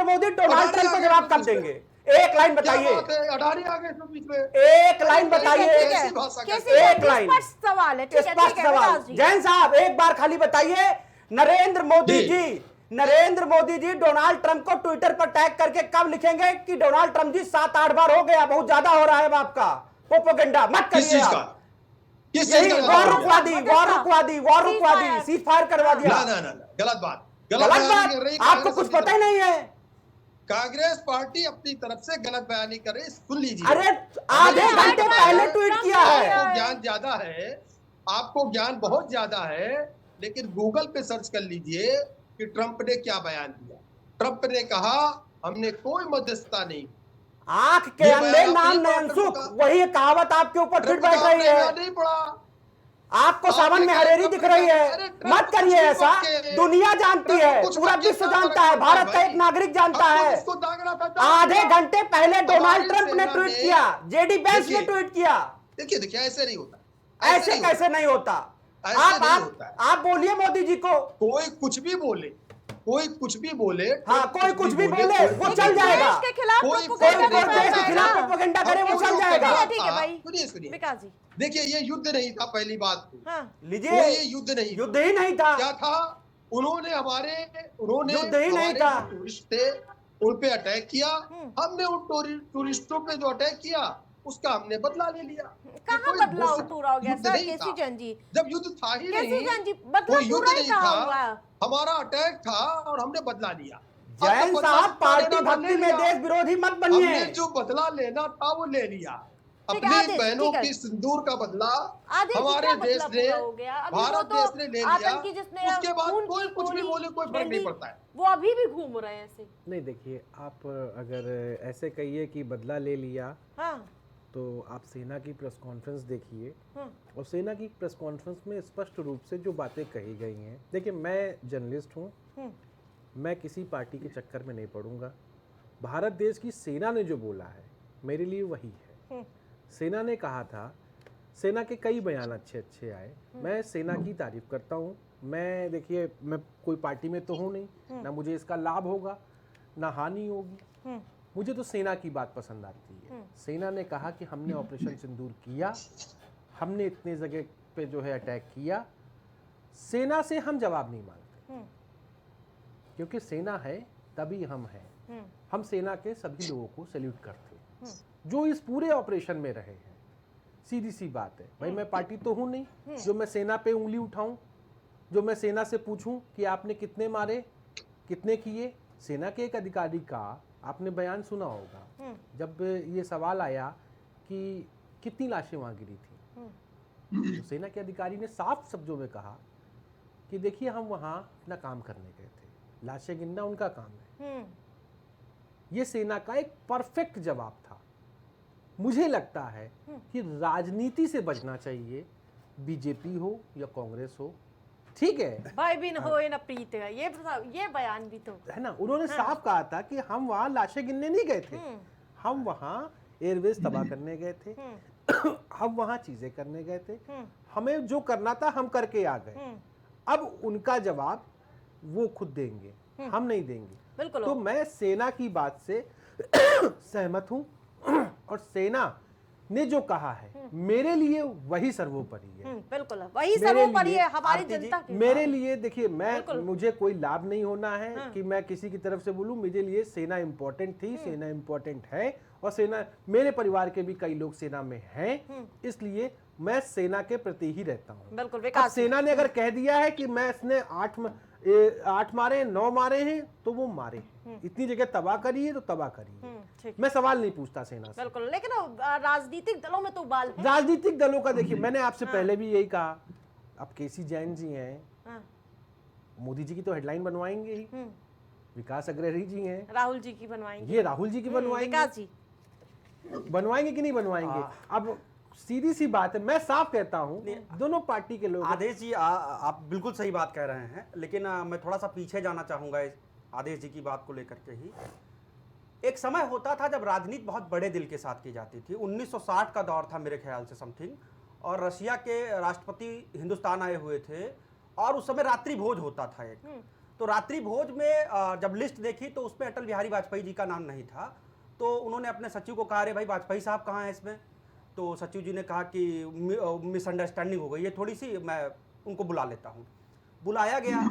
मोदी डोनाल्ड ट्रंप को जवाब कब देंगे? एक लाइन बताइए, अडानी आ गए इसमें बीच में। एक लाइन बताइए, ठीक है, ऐसी भाषा कैसी करते हैं। बात? एक लाइन। स्पष्ट सवाल है, ठीक है, स्पष्ट ठीक है, सवाल। विकास जी। जैन साहब, एक बार खाली बताइए, नरेंद्र मोदी जी डोनाल्ड ट्रंप को ट्विटर पर टैग करके कब लिखेंगे कि डोनाल्ड ट्रंप जी 7-8 बार हो गया, बहुत ज्यादा हो रहा है आपका प्रोपेगेंडा? मत किस करिए चीज का? आप। किस यही चीज का? वॉर रुकवा दी, सीज फायर करवा दिया। ना, गलत बात। गलत बात, आपको कुछ पता ही नहीं है। कांग्रेस पार्टी अपनी तरफ से गलत बयानी कर रही है, सुन लीजिए। अरे आधे घंटे पहले ट्वीट किया है। आपको ज्ञान ज्यादा है, आपको ज्ञान बहुत ज्यादा है, लेकिन गूगल पे सर्च कर लीजिए कि ट्रंप ने क्या बयान दिया। ट्रंप ने कहा हमने कोई मध्यस्थता नहीं। आंख के अंधे नाम नयन सुख, वही कहावत आपके ऊपर फिट बैठ रही है। नहीं पड़ा, आपको सावन में हरेरी दिख रही है। मत करिए ऐसा, दुनिया जानती है, पूरा विश्व जानता है, भारत का एक नागरिक जानता है। आधे घंटे पहले डोनाल्ड ट्रंप ने ट्वीट किया, जेडी वेंस ने ट्वीट किया। देखिए देखिए, ऐसे नहीं होता, ऐसे कैसे नहीं होता? आप बोलिए मोदी जी को। कोई कुछ भी बोले, कोई कुछ भी बोले, हाँ, कोई कुछ भी बोले वो चल जाएगा। देश के खिलाफ कोई प्रोपेगेंडा देश के खिलाफ प्रोपेगेंडा करे वो चल जाएगा। ठीक है भाई, सुनिए सुनिए, विकास जी। देखिए ये युद्ध नहीं था, पहली बात तो हाँ, लीजिए, कोई ये युद्ध नहीं, युद्ध ही नहीं था। क्या था? उन्होंने युद्ध ही नहीं था। टूरिस्ट थे उन पे अटैक किया, हमने उन टूरिस्टों पे जो अटैक किया उसका हमने बदला ले लिया। कहाँ बदला पूरा हो गया सर? केसी जैन जी, जब युद्ध था ही केसी नहीं, जैन जी, बदला कोई युद्ध पूरा ही नहीं कहाँ था, हुआ? हमारा अटैक था और हमने बदला लिया। जैन साहब, पार्टी भक्ति में देश विरोधी मत बनिए। हमने जो बदला लेना था वो ले लिया। ठीक है, अपनी आदेश, बहनों ठीक है। की सिंदूर का बदला आदेश जी, हमारे क्या देश बदला ने, पूरा हो गया? अभी वो भारत तो देश ने ले लिया। आतंकी जिसने उसके बाद खून कोई की कुछ भी गोली बोले, कोई फर्क नहीं डंडी, पड़ता है। वो अभी भी घूम रहे हैं ऐसे। नहीं देखिए, आप अगर ऐसे कहिए कि बदला ले लिया, हाँ, तो आप सेना की प्रेस कॉन्फ्रेंस देखिए, हाँ, और सेना की प्रेस कॉन्फ्रेंस में स्पष्ट रूप से जो बातें कही गई हैं। देखिए, मैं जर्नलिस्ट हूँ, मैं किसी पार्टी के चक्कर में नहीं पड़ूंगा। भारत देश की सेना ने जो बोला है मेरे लिए वही है। सेना ने कहा था, सेना के कई बयान अच्छे अच्छे आए, मैं सेना की तारीफ करता हूँ। मैं देखिए, मैं कोई पार्टी में तो हूँ नहीं, ना मुझे इसका लाभ होगा ना हानि होगी, मुझे तो सेना की बात पसंद आती है। सेना ने कहा कि हमने ऑपरेशन सिंदूर किया, हमने इतने जगह पे जो है अटैक किया, सेना से हम जवाब नहीं मांगते, क्योंकि सेना है तभी हम हैं। हम सेना के सभी लोगों को सैल्यूट करते हैं जो इस पूरे ऑपरेशन में रहे हैं। सीधी सी बात है भाई, मैं पार्टी तो हूं नहीं जो मैं सेना पे उंगली उठाऊं, जो मैं सेना से पूछूं कि आपने कितने मारे, कितने किए। सेना के एक अधिकारी का आपने बयान सुना होगा, जब ये सवाल आया कि कितनी लाशें वहां गिरी थी, तो सेना के अधिकारी ने साफ शब्दों में कहा कि देखिए, हम वहां अपना काम करने गए थे, लाशें गिनना उनका काम है। ये सेना का एक परफेक्ट जवाब था। मुझे लगता है कि राजनीति से बचना चाहिए, बीजेपी हो या कांग्रेस हो, ठीक है, भाई बिन हो न प्रीत है, ये बयान भी तो है ना। उन्होंने साफ कहा था कि हम वहां लाशें गिनने नहीं गए थे, हम वहां एयरवेज तबाह करने गए थे, हम वहां चीजें करने गए थे, हमें जो करना था हम करके आ गए। अब उनका जवाब वो खुद देंगे, हम नहीं देंगे। बिल्कुल। तो मैं सेना की बात से सहमत हूं, और सेना ने जो कहा है मेरे लिए वही सर्वोपरि है। बिल्कुल, वही मेरे सर्वोपरि लिए, है हमारी जनता के। मेरे लिए देखिए, बिल्कुल। मुझे कोई लाभ नहीं होना है कि मैं किसी की तरफ से बोलूं। मेरे लिए सेना इंपॉर्टेंट थी, सेना इंपॉर्टेंट है, और सेना, मेरे परिवार के भी कई लोग सेना में हैं, इसलिए मैं सेना के प्रति ही रहता हूं। बिल्कुल। अब विकास, सेना ने अगर कह दिया है कि मैं इसने 8 मारे, 9 मारे हैं, तो वो मारे। इतनी जगह तबाह करी है तो तबाह करी है। ठीक। मैं सवाल नहीं पूछता सेना से। बिल्कुल, लेकिन राजनीतिक दलों में तो उबाल है। राजनीतिक दलों का देखिए, मैंने आपसे पहले भी यही कहा, अब केसी जैन जी हैं, मोदी जी की तो हेडलाइन बनवाएंगे ही, विकास अग्रहरी जी हैं, राहुल जी की बनवाएंगे, ये राहुल जी की बनवाएंगे, विकास जी बनवाएंगे कि नहीं बनवाएंगे। अब सीधी सी बात है, मैं साफ कहता हूं, दोनों पार्टी के लोग। आदेश जी, आप बिल्कुल सही बात कह रहे हैं, लेकिन मैं थोड़ा सा पीछे जाना चाहूंगा इस आदेश जी की बात को लेकर के ही। एक समय होता था जब राजनीति बहुत बड़े दिल के साथ की जाती थी। 1960 का दौर था मेरे ख्याल से समथिंग, और रशिया के राष्ट्रपति हिंदुस्तान आए हुए थे, और उस समय रात्रि भोज होता था एक। तो रात्रि भोज में जब लिस्ट देखी तो उसमें अटल बिहारी वाजपेयी जी का नाम नहीं था। तो उन्होंने अपने सचिव को कहा, अरे भाई वाजपेयी साहब कहाँ हैं इसमें? तो सचिव जी ने कहा कि मिसअंडरस्टैंडिंग हो गई है थोड़ी सी, मैं उनको बुला लेता हूँ। बुलाया गया,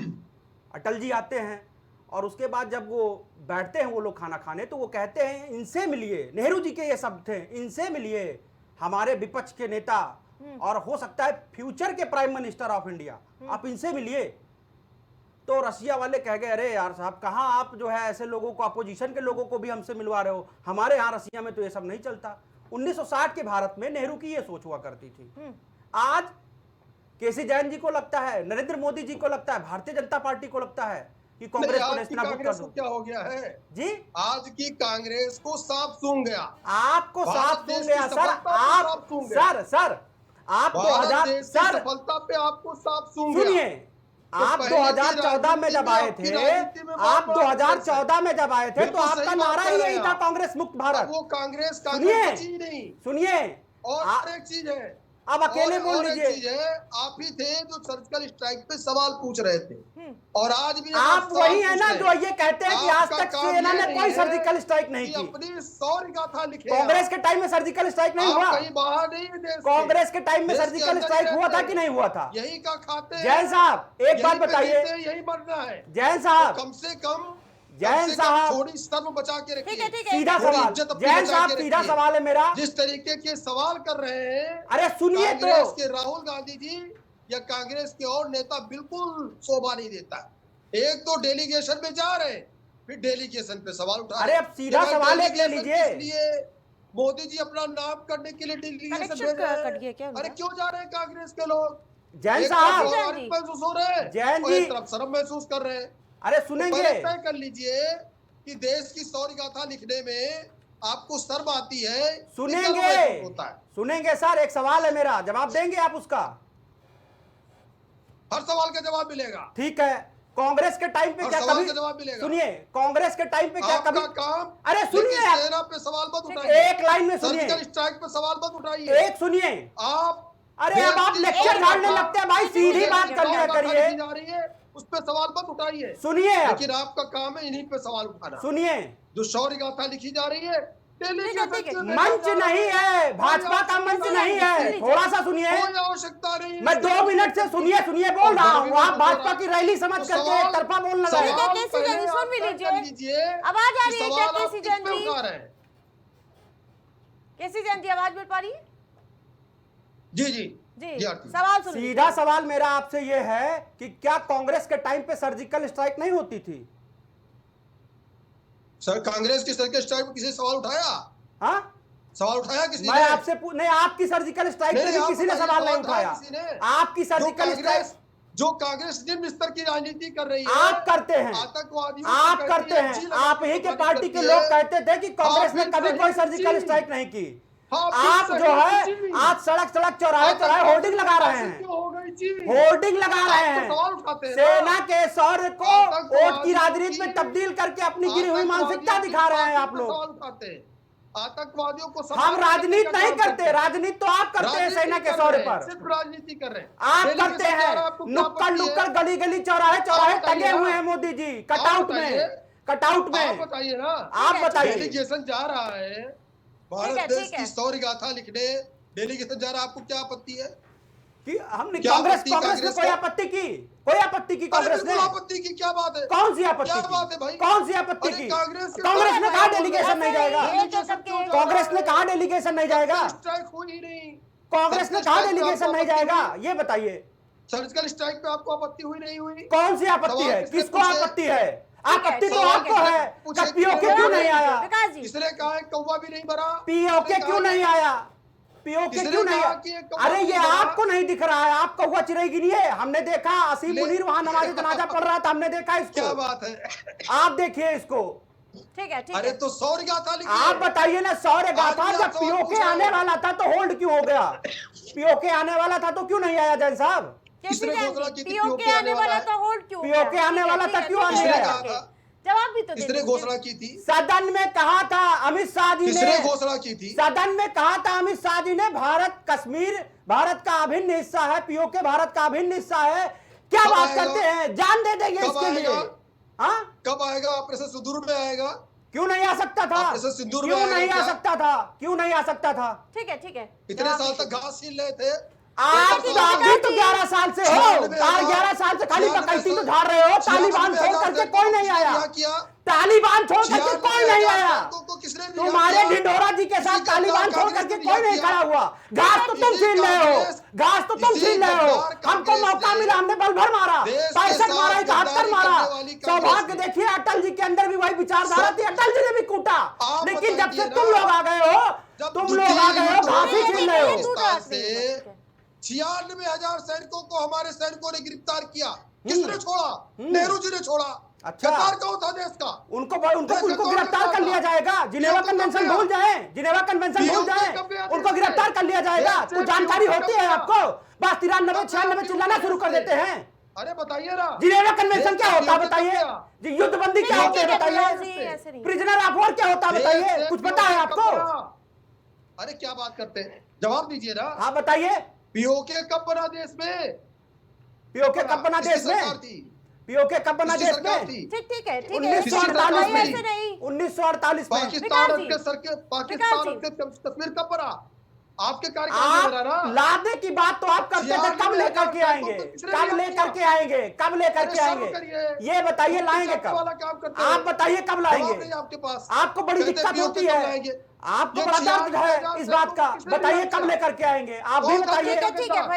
अटल जी आते हैं, और उसके बाद जब वो बैठते हैं वो लोग खाना खाने, तो वो कहते हैं इनसे मिलिए, नेहरू जी के ये शब्द थे, इनसे मिलिए, हमारे विपक्ष के नेता और हो सकता है फ्यूचर के प्राइम मिनिस्टर ऑफ इंडिया, आप इनसे मिलिए। तो रसिया वाले कह गए अरे यार साहब कहाँ आप जो है ऐसे लोगों को, अपोजिशन के लोगों को भी हमसे मिलवा रहे हो, हमारे यहाँ रसिया में तो ये सब नहीं चलता। 1960 के भारत में नेहरू की ये सोच हुआ करती थी। आज केसी जैन जी को लगता है, नरेंद्र मोदी जी को लगता है, भारतीय जनता पार्टी को लगता है कि कांग्रेस को नेस्तनाबूद कर कांग्रेस दो। को क्या हो गया है जी आज की कांग्रेस को साफ सूंघ गया। आपको भारत साफ देश सूंघ की गया सर, सफलता पे आप साफ सूंघ गया। सर आप भारत 2000 देश की सर सफलता पे आपको साफ सूंघ गया। सुनिए, आप पहले की 2014 में जब आए राजनीति थे, में राजनीति में आप बहुत बड़ा 2014 में जब आए थे तो बिल्कुल आपका सही बात नारा कह ही रहे यही हैं था, आप। कांग्रेस मुक्त अब भारत। वो कांग्रेस सुनिए, बची ही नहीं। सुनिए, और एक चीज है, अब अकेले बोल और एक लीजिए। चीज है, आप ही थे जो सर्जिकल स्ट्राइक पे सवाल पूछ रहे थे और आज भी आप सवाल वही है पूछ ना रहे जो ये कहते हैं कि आज आपका तक काम सेना ये ने नहीं कोई है सर्जिकल स्ट्राइक नहीं कि की। अपनी सौर्य गाथा लिखे। कांग्रेस के टाइम में सर्जिकल स्ट्राइक नहीं आप हुआ। कहीं बाहर नहीं है देश के। कांग्रेस के टाइम में देश के सर्जिकल अंदर ही स्ट्राइक हुआ रहते था हैं। कि नहीं हुआ था? यही का खाते हैं। जैन साहब एक यहीं बात पे बताइए, जीते हैं, यही बनना है। जैन साहब, कम से कम जैन साहब, थोड़ी शर्म बचा के रखिए। ठीक है। सीधा थोड़ी सवाल, इज्जत अपनी जैन बचा साहब के सीधा रखिए। सवाल है मेरा। जिस तरीके के सवाल कर रहे हैं अरे सुनिए कांग्रेस तो, के राहुल गांधी जी या कांग्रेस के और नेता बिल्कुल शोभा नहीं देता। एक तो डेलीगेशन में जा रहे हैं, फिर डेलीगेशन पे सवाल उठा अरे अब सीधा सवाल एक ले लीजिए। इसलिए मोदी जी अपना नाम करने के लिए डेलीगेशन कनेक्शन भेज रहे कट गया हैं। क्या उनका? अरे क्यों जा रहे हैं कांग्रेस के लोग? जैन एक तरफ साहब, गौरवान्वित महसूस हो रहे हैं जैन और जी, एक तरफ शर्म महसूस कर रहे हैं। अरे तो सुनेंगे, पहले तय कर लीजिए कि देश की शौर्य गाथा लिखने में आपको शर्म आती है, सुनेंगे, होता है। सुनेंगे सर, एक सवाल है मेरा, जवाब देंगे आप उसका? हर सवाल का जवाब मिलेगा। ठीक है। कांग्रेस के टाइम पे हर क्या सवाल कभी, का जवाब मिलेगा। सुनिए, कांग्रेस के टाइम पे क्या कभी, आपका काम, अरे सुनिए लेकिन आप, सेना पे सवाल मत उठाइए, एक लाइन में सुनिए, सर्जिकल स्ट्राइक पे सवाल मत उठाइए। एक सुनिए। आप अरे अब आप लेक्चर झाड़ने लगते हैं भाई, सीधी बात कर लिया करिए। जा रही है उस पे सवाल मत उठाइए। सुनिए अब, लेकिन आपका काम है इन्हीं पे सवाल उठाना। सुनिए, जो शौर्य गाथा लिखी जा रही है मंच नहीं है, भाजपा का मंच नहीं है, थोड़ा सा सुनिए, कोई आवश्यकता नहीं। मैं 2 मिनट से सुनिए बोल रहा हूँ, आप भाजपा की रैली समझ करके एक तरफा बोलने लगे। सवाल केसी जैन जी, सुन भी लीजिए। आवाज आ रही है क्या केसी जैन जी? केसी जैन जी आवाज मिल पा रही है? जी जी जी आरती। सवाल सुन सीधा सवाल मेरा आपसे ये है कि क्या कांग्रेस के टाइम पे सर्जिकल स्ट्राइक नहीं होती थी? सर कांग्रेस की सर्जिकल स्ट्राइक पे किसी सवाल उठाया? हाँ, सवाल उठाया किसी मैं ने? आपसे नहीं, आपकी सर्जिकल स्ट्राइक पे भी आप किसी ने बताइए, सवाल नहीं सवाल उठाया। किसी ने? आपकी सर्जिकल स्ट्राइक जो कांग्रेस निम्न स्तर की राजनीति कर रही है, आप करते हैं, आतंकवादियों आप को करते कहती है, हैं। जी आप ही के लगातार पार्टी के करती लोग है। कहते थे कि कांग्रेस ने फिर कभी सही कोई सर्जिकल जी। स्ट्राइक नहीं की। हाँ, फिर आप सही जो है जी। आज सड़क चौराहे होर्डिंग लगा रहे हैं, क्यों हो गई जी? होर्डिंग लगा रहे आप तो सवाल हैं, उठाते हैं ना। सेना के शौर्य को वोट की राजनीति में आतंकवादी- तब्दील करके अपनी गिरी हुई मानसिकता दिखा रहे हैं आप लोग। सवाल उठाते हैं। आतंकवादियों को हम राजनीति नहीं करते, राजनीति तो आप करते हैं सेना के शौर्य पर, सिर्फ राजनीति कर रहे हैं। आप दिल्ली करते के सरकार हैं। आपको क्या नुक्कड़ आपत्ति है? नुक्कड़ गली गली चौराहे चौराहे बताइए टंगे ना। हुए हैं मोदी जी, कटआउट बताइए। में, कटआउट आप में। बताइए ना। आप बताइए। डेलीगेशन जा रहा है भारत ठीक देश है। की शौर्य गाथा लिखने, डेलीगेशन जा रहा है, आपको क्या आपत्ति है? कि हमने क्या कांग्रेस आपत्ति कांग्रेस ने कांग्रेस कोई को? आपत्ति की? कोई आपत्ति की अरे कांग्रेस ने? बिल्कुल आपत्ति की क्या बात है? कौन सी आपत्ति क्या की? बात है भाई? कौन सी आपत्ति अरे की? कांग्रेस के कांग्रेस ने साथ कहा बोल डेलीगेशन नहीं जाएगा, कांग्रेस ने कहा डेलीगेशन नहीं जाएगा, स्ट्राइक हुई ही नहीं। कांग्रेस ने कहा डेलीगेशन नहीं जाएगा, ये बताइए सर्जिकल स्ट्राइक पे आपको आपत्ति हुई नहीं हुई? कौन सी आपत्ति सवाल है? किसने किसको पूछे? आपत्ति है? आपत्ति तो सवाल आपको किसने है, पूछे? पीओके क्यों नहीं आया? विकास जी इसने कहा है कौवा भी नहीं भरा। पीओके क्यों नहीं आया? पीओके किसने क्यों नहीं कहा आया? कि ये कौवा अरे ये नहीं भरा? आपको नहीं दिख रहा है, आप कौवा चिरई गिनिए। हमने देखा असीम मुनीर वहां नमाज जनाजा पढ़ रहा था, हमने देखा क्या इसको, बात है? आप देखिए इसको। ठीक है अरे तो शौर्य गाथा लिखिए। आप बताइए ना, शौर्य गाथा आज भी जब आप सवाल पीओके पूछ रहे आने हो। वाला था तो होल्ड क्यों हो गया? पीओके आने वाला था तो क्यों नहीं आया जैन साहब? किसने घोषणा की थी पीओके आने वाला था, होल्ड क्यों? पीओके आने वाला था, क्यों आने किसने गया? कहा था? जवाब भी तो दे किसने दीजिए। घोषणा की थी? सदन में कहा था अमित शाह जी किसने ने, घोषणा की थी? सदन में कहा था अमित शाह जी ने, भारत कश्मीर भारत का अभिन्न हिस्सा है, पीओके भारत का अभिन्न हिस्सा है। क्या कब बात आएगा? करते हैं, जान दे देंगे कब इसके लिए। आएगा? हाँ, कब आएगा? ऑपरेशन सिंदूर में आएगा? क्यों नहीं आ सकता था? ऑपरेशन सिंदूर में क्यों आएगा नहीं आ क्या? सकता था? क्यों नहीं आ सकता था? ठीक है इतने जवाब साल दीजिए। तक घास छीन रहे थे। आप ठीक तो है, आप भी तो 11 साल से हो, 11 साल से खाली बकैती तो झाड़ रहे हो। तालिबान छोड़ करके कोई नहीं आया, तालिबान छोड़ करके कोई नहीं आया। को किसने तुम्हारे ढिंडोरा जी के साथ तालिबान छोड़ करके कोई नहीं खड़ा हुआ। घास तो तुम छीन रहे हो, घास तो तुम छीन रहे हो। हमको मौका मिला, हमने बल भर मारा, 65 मारा, 71 मारा। सौभाग्य देखिए अटल जी के अंदर भी वही विचारधारा थी, अटल जी ने भी कूटा। लेकिन जब से तुम लोग आ गए हो, तुम लोग आ गए हो, घास ही छीन रहे हो। 96,000 सैनिकों को हमारे सैनिकों ने गिरफ्तार किया। किसने छोड़ा? नेहरू जी ने छोड़ा। अच्छा। गद्दार कौन था देश का? उनको गिरफ्तार कर लिया जाएगा। जिनेवा कन्वेंशन भूल जाए, जिनेवा कन्वेंशन भूल जाए, उनको गिरफ्तार कर लिया जाएगा। कुछ जानकारी होती है आपको? बस 93 96 चिल्लाना शुरू कर देते हैं। अरे बताइए ना, जिनेवा कन्वेंशन क्या होता है बताइए? युद्धबंदी क्या होती है बताइए? प्रिजनर ऑफ वॉर क्या होता है बताइए? कुछ पता है आपको? अरे क्या बात करते हैं, जवाब दीजिए ना। हाँ बताइए। पीओके कब बना देश में? पीओके कब बना देश में? पीओके कब बना देश में? ठीक है 1948 में। ऐसे नहीं। 1948 में। पाकिस्तान के तस्वीर कब बना? आपके कार्यकाल में बना ना। लादे की बात तो आप करते थे, कब लेकर के आएंगे? कब लेकर के आएंगे? कब लेकर के आएंगे? ये बताइए, लाएंगे कब? आप बताइए कब लाएंगे? आपके पास आपको बड़ी दिक्कत होती है, आपको बड़ा दर्द है इस बात का। बताइए कब लेकर के आएंगे? आप भी बताइए।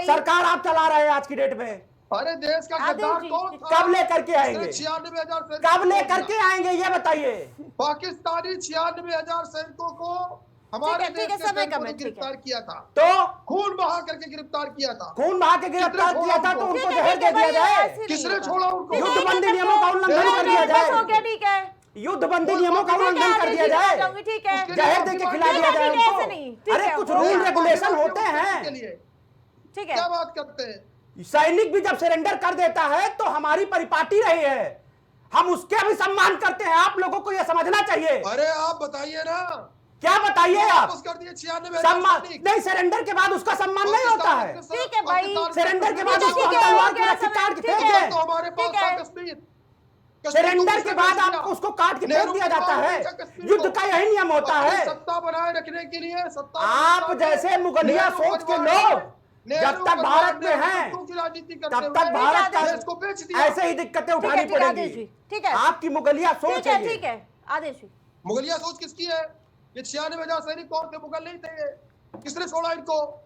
सरकार आप चला रहे हैं आज की डेट में। अरे देश का गद्दार कौन था? कब लेकर के आएंगे? 96,000 कब लेकर के आएंगे ये बताइए। पाकिस्तानी 96,000 सैनिकों को हमारे देश के सैनिकों ने गिरफ्तार किया था। तो खून बहा करके गिरफ्तार किया था। खून बहा के गिरफ्तार किया था तो उनको जहर दे दिया जाए। किसने छोड़ा उनको? युद्धबंदी नियमों का उल्लंघन कर दिया जाए। ठीक है, युद्धबंदी नियमों का उल्लंघन कर दिया जाए, ठीक है, जहर दे के खिला दिया जाए उनको। अरे कुछ रूल रेगुलेशन होते हैं। ठीक है। क्या बात करते हैं? सैनिक भी जब सरेंडर कर देता है तो हमारी परिपाटी रही है, हम उसके भी सम्मान करते हैं। आप लोगों को यह समझना चाहिए। अरे आप बताइए ना, क्या बताइए आप? वापस कर दिए 96,000 सम्मान सैनिक। नहीं, सरेंडर के बाद उसका सम्मान नहीं होता है। ठीक है भाई, सरेंडर के बाद उसको ठीक है, तलवार हो गया की काट के ठीक फेंक है। दें। तो हमारे पास ठीक है। था कश्मीर। सरेंडर के बाद आपको उसको काट के फेंक दिया जाता है। युद्ध का यही नियम होता है। सत्ता बनाए रखने के लिए सत्ता आप जैसे मुगलिया सोच के लोग जब तक भारत में हैं तब तक भारत को बेच का दिया। ऐसे ही दिक्कतें उठानी ठीक है, आदेश पड़ेंगी। जी, ठीक है। आपकी मुगलिया सोच ठीक है, है ये। ठीक है, आदेश जी। मुगलिया सोच किसकी है? ये 96,000 सैनिक कौन थे? मुगल नहीं थे ये। किसने छोड़ा इनको?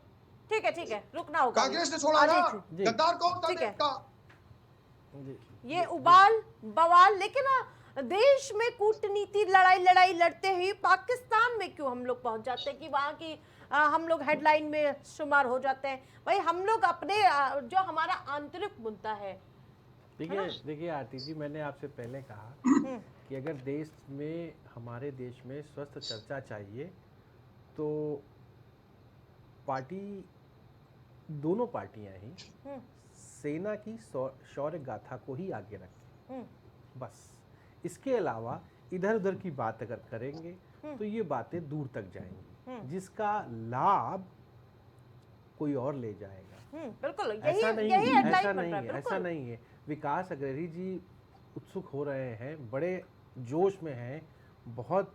ठीक है, रुकना होगा। कांग्रेस ने छोड़ा ना। आदेश जी। गद्दार कौन था ठीक है। देश का? ये उबाल बवाल, लेकिन देश में कूटनीति लड़ाई लड़ते ही पाकिस्तान में क्यों हम लोग पहुंच जाते हैं कि वहां की हम लोग हेडलाइन में शुमार हो जाते हैं? भाई हम लोग अपने जो हमारा आंतरिक मुद्दा है। देखिए आरती जी, मैंने आपसे पहले कहा कि अगर देश में, हमारे देश में स्वस्थ चर्चा चाहिए तो पार्टी, दोनों पार्टियां ही सेना की शौर्य गाथा को ही आगे रखें। बस इसके अलावा इधर उधर की बात अगर करेंगे तो ये बातें दूर तक जाएंगी, जिसका लाभ कोई और ले जाएगा। बिल्कुल, ऐसा नहीं यही है, हेडलाइन ऐसा बन नहीं रहा है, है, बिल्कुल। ऐसा नहीं है। विकास अग्रही जी उत्सुक हो रहे हैं, बड़े जोश में हैं, बहुत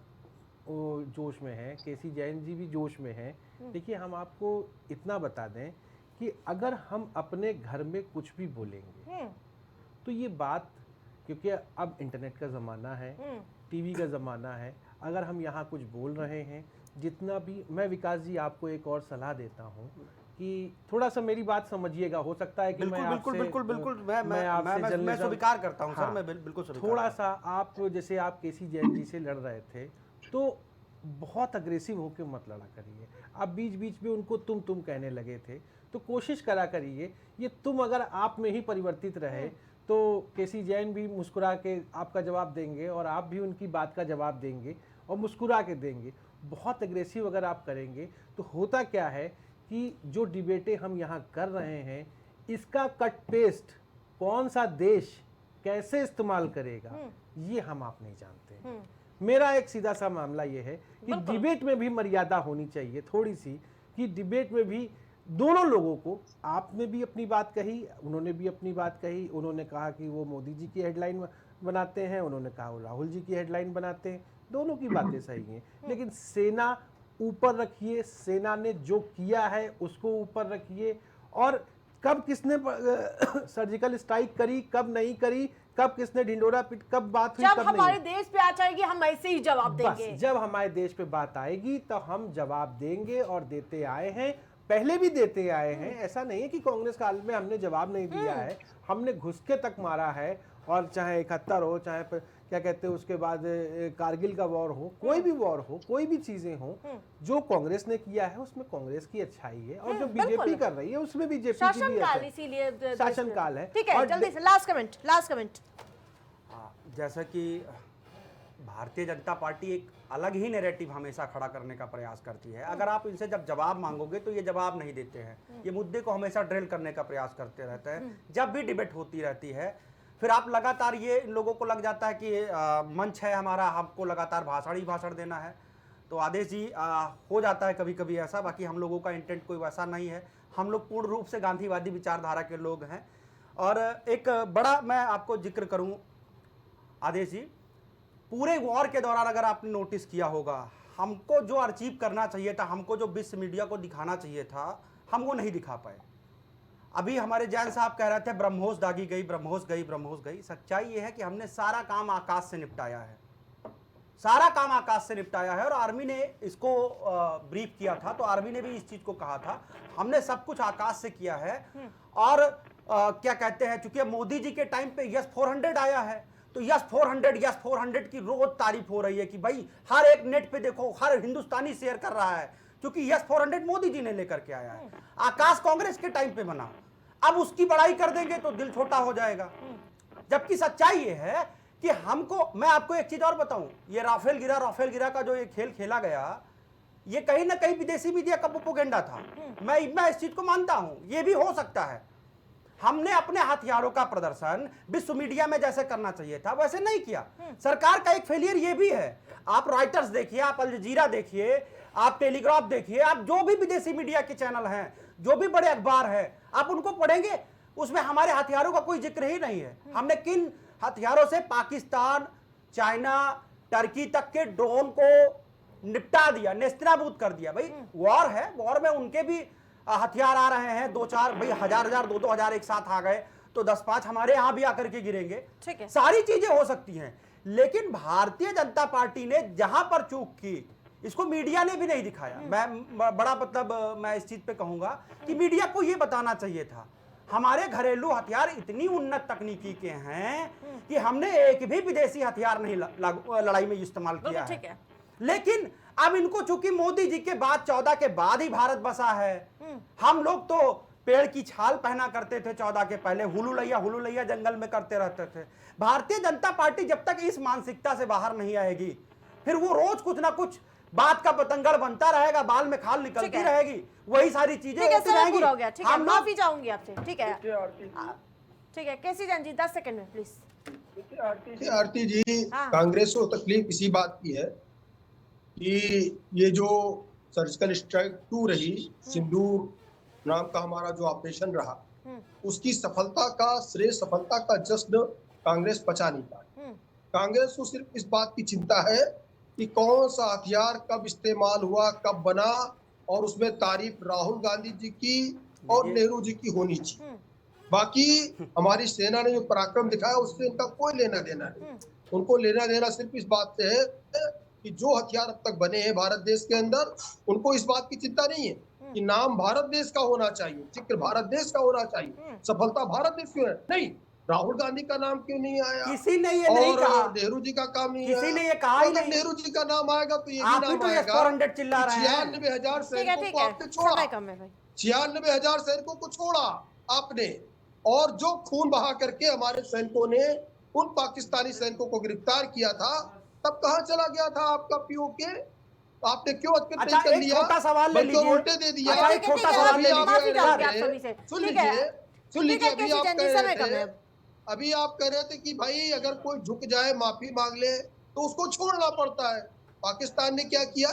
जोश में हैं। केसी जैन जी भी जोश में हैं। देखिए, हम आपको इतना बता दें कि अगर हम अपने घर में कुछ भी बोलेंगे तो ये बात, क्योंकि अब इंटरनेट का ज़माना है, टीवी का ज़माना है, अगर हम यहाँ कुछ बोल रहे हैं, जितना भी, मैं विकास जी आपको एक और सलाह देता हूँ कि थोड़ा सा मेरी बात समझिएगा। हो सकता है कि मैं स्वीकार करता हूं सर, मैं बिल्कुल थोड़ा सा आप, जैसे आप केसी जैन जी से लड़ रहे थे तो बहुत अग्रेसिव होकर मत लड़ा करिए। आप बीच बीच में उनको तुम कहने लगे थे, तो कोशिश करा करिए ये तुम अगर आप में ही परिवर्तित रहे तो केसी जैन भी मुस्कुरा के आपका जवाब देंगे और आप भी उनकी बात का जवाब देंगे और मुस्कुरा के देंगे। बहुत अग्रेसिव अगर आप करेंगे तो होता क्या है कि जो डिबेटें हम यहाँ कर रहे हैं, इसका कट पेस्ट कौन सा देश कैसे इस्तेमाल करेगा ये हम आप नहीं जानते। मेरा एक सीधा सा मामला ये है कि डिबेट में भी मर्यादा होनी चाहिए थोड़ी सी, कि डिबेट में भी दोनों लोगों को, आपने भी अपनी बात कही, उन्होंने भी अपनी बात कही। उन्होंने कहा कि वो मोदी जी की हेडलाइन बनाते हैं, उन्होंने कहा वो राहुल जी की हेडलाइन बनाते हैं। दोनों की बातें सही हैं, लेकिन सेना ऊपर रखिए, सेना ने जो किया है उसको ऊपर रखिए। और कब किसने सर्जिकल स्ट्राइक करी, कब नहीं करी, कब किसने ढिंडोरा पीट, कब बात हुई, जब कब हमारे नहीं। देश पे आ जाएगी हम ऐसे ही जवाब देंगे। बस जब हमारे देश पे बात आएगी तो हम जवाब देंगे और देते आए हैं, पहले भी देते आए हैं। ऐसा नहीं है कि कांग्रेस काल में हमने जवाब नहीं दिया है, हमने घुस के तक मारा है। और चाहे 71 हो, चाहे क्या कहते हैं उसके बाद कारगिल का वॉर हो, कोई भी वॉर हो, कोई भी चीजें हो, जो कांग्रेस ने किया है उसमें कांग्रेस की अच्छाई है, और जो बीजेपी कर रही है उसमें बीजेपी की भी शासनकाल, अच्छाई। इसीलिए शासनकाल है। ठीक है, और जल्दी से लास्ट कमेंट। हाँ, जैसा कि भारतीय जनता पार्टी एक अलग ही नैरेटिव हमेशा खड़ा करने का प्रयास करती है। अगर आप इनसे जब जवाब मांगोगे तो ये जवाब नहीं देते हैं, ये मुद्दे को हमेशा ड्रिल करने का प्रयास करते रहते हैं। जब भी डिबेट होती रहती है फिर आप लगातार, ये इन लोगों को लग जाता है कि मंच है हमारा, हमको लगातार भाषण ही भाषण देना है। तो आदेश जी हो जाता है कभी कभी ऐसा, बाकी हम लोगों का इंटेंट कोई वैसा नहीं है। हम लोग पूर्ण रूप से गांधीवादी विचारधारा के लोग हैं। और एक बड़ा मैं आपको जिक्र करूं आदेश जी, पूरे वॉर के दौरान अगर आपने नोटिस किया होगा, हमको जो अचीव करना चाहिए था, हमको जो विश्व मीडिया को दिखाना चाहिए था, हम वो नहीं दिखा पाए। अभी हमारे जैन साहब कह रहे थे ब्रह्मोस दागी गई, ब्रह्मोस गई। सच्चाई ये है कि हमने सारा काम आकाश से निपटाया है, सारा काम आकाश से निपटाया है। और आर्मी ने इसको ब्रीफ किया था, तो आर्मी ने भी इस चीज को कहा था, हमने सब कुछ आकाश से किया है। और क्या कहते हैं, चूंकि मोदी जी के टाइम पे यस 400 आया है, तो यस 400 की रोज तारीफ हो रही है कि भाई हर एक नेट पे देखो, हर हिंदुस्तानी शेयर कर रहा है, क्योंकि यस 400 मोदी जी ने लेकर के आया है। आकाश कांग्रेस के टाइम पे बना, अब उसकी बड़ाई कर देंगे तो दिल छोटा हो जाएगा। जबकि सच्चाई ये है कि हमको, मैं आपको एक चीज और बताऊं, ये राफेल गिरा का जो ये खेल खेला गया, ये कहीं ना कहीं विदेशी मीडिया का प्रोपेगेंडा था। मैं इस चीज को मानता हूं, ये भी हो सकता है। हमने अपने हथियारों का प्रदर्शन विश्व मीडिया में जैसे करना चाहिए था वैसे नहीं किया। सरकार का एक फेलियर ये भी है। आप रॉयटर्स देखिए, आप अल जजीरा देखिए, आप टेलीग्राफ देखिए, आप जो भी विदेशी मीडिया के चैनल हैं, जो भी बड़े अखबार हैं, आप उनको पढ़ेंगे, उसमें हमारे हथियारों का कोई जिक्र ही नहीं है। हमने किन हथियारों से पाकिस्तान, चाइना, टर्की तक के ड्रोन को निपटा दिया, नेस्तनाबूद कर दिया। भाई वॉर है, वॉर में उनके भी हथियार आ रहे हैं, 2-4 भाई, 1000 2-2000 एक साथ आ गए तो 10-5 हमारे यहां भी आकर के गिरेंगे। ठीक है, सारी चीजें हो सकती हैं, लेकिन भारतीय जनता पार्टी ने जहां पर चूक की, इसको मीडिया ने भी नहीं दिखाया। मैं बड़ा मतलब मैं इस चीज पे कहूंगा कि मीडिया को यह बताना चाहिए था, हमारे घरेलू हथियार इतनी उन्नत तकनीकी के हैं कि हमने एक भी विदेशी हथियार नहीं लड़ाई में इस्तेमाल किया है। लेकिन अब इनको चूंकि मोदी जी के बाद 14 के बाद ही भारत बसा है, हम लोग तो पेड़ की छाल पहना करते थे 14 के पहले, हुलू लैया जंगल में करते रहते थे। भारतीय जनता पार्टी जब तक इस मानसिकता से बाहर नहीं आएगी, फिर वो रोज कुछ ना कुछ बात का पतंगड़ बनता रहेगा, बाल में खाल निकलती रहेगी, वही सारी चीजें होती रहेंगी। हो गया, ठीक है, माफी चाहूंगी आपसे। ठीक है, केसी जैन जी 10 सेकंड में प्लीज। आरती जी, कांग्रेस को तकलीफ इसी बात की है कि ये जो सर्जिकल स्ट्राइक 2 रही, सिंदूर नाम का हमारा जो ऑपरेशन रहा, उसकी सफलता का जश्न कांग्रेस पचा नहीं पाई। कांग्रेस को सिर्फ इस बात की चिंता है कि कौन सा हथियार कब इस्तेमाल हुआ, कब बना, और उसमें तारीफ राहुल गांधी जी की और नेहरू जी की होनी चाहिए। बाकी हमारी सेना ने जो पराक्रम दिखाया उससे इनका कोई लेना देना नहीं। उनको लेना देना सिर्फ इस बात से है कि जो हथियार अब तक बने हैं भारत देश के अंदर, उनको इस बात की चिंता नहीं है कि नाम भारत देश का होना चाहिए, जिक्र भारत देश का होना चाहिए, सफलता भारत देश क्यों है, नहीं राहुल गांधी का नाम क्यों नहीं आया, किसी ने ये नहीं कहा, नेहरू जी का काम नहीं, किसी ने ये कहा ही नहीं। नेहरू जी का नाम आएगा तो ये भी आप नाम तो आएगा। 400 चिल्ला रहे हैं। 96,000 सैनिकों को आपने छोड़ा, 96,000 सैनिकों को छोड़ा आपने, और जो खून बहा करके हमारे सैनिकों ने उन पाकिस्तानी सैनिकों को गिरफ्तार किया था, तब कहां चला गया था आपका पीओके? आपने क्यों अच्छा, एक छोटा सवाल ले लीजिए, उल्टे दे दिया। अच्छा, एक छोटा सवाल ले लीजिए, सुन लीजिए, अभी आप कह रहे थे कि भाई अगर कोई झुक जाए, माफी मांग ले तो उसको छोड़ना पड़ता है। पाकिस्तान ने क्या किया?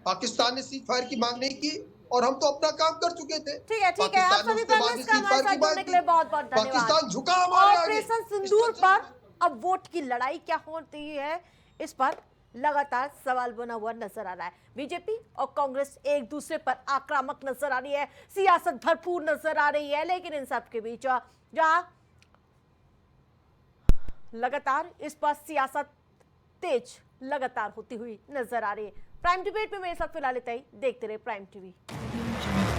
पाकिस्तान ने सीज फायर की मांग नहीं की, और हम तो अपना काम कर चुके थे। ठीक है, आप सभी पैनलिस्ट का हमारे साथ जुड़ने के लिए बहुत-बहुत धन्यवाद। पाकिस्तान झुका हमारे आगे। ऑपरेशन सिंदूर पर अब वोट की लड़ाई क्या होती है, इस पर लगातार सवाल बना हुआ नजर आ रहा है। बीजेपी और कांग्रेस एक दूसरे पर आक्रामक नजर आ रही है, सियासत भरपूर नजर आ रही है, लेकिन इन सब के बीच जहां लगातार इस पर सियासत तेज लगातार होती हुई नजर आ रही है। प्राइम डिबेट में मेरे साथ फिलहाल इतना ही। देखते रहे प्राइम टीवी।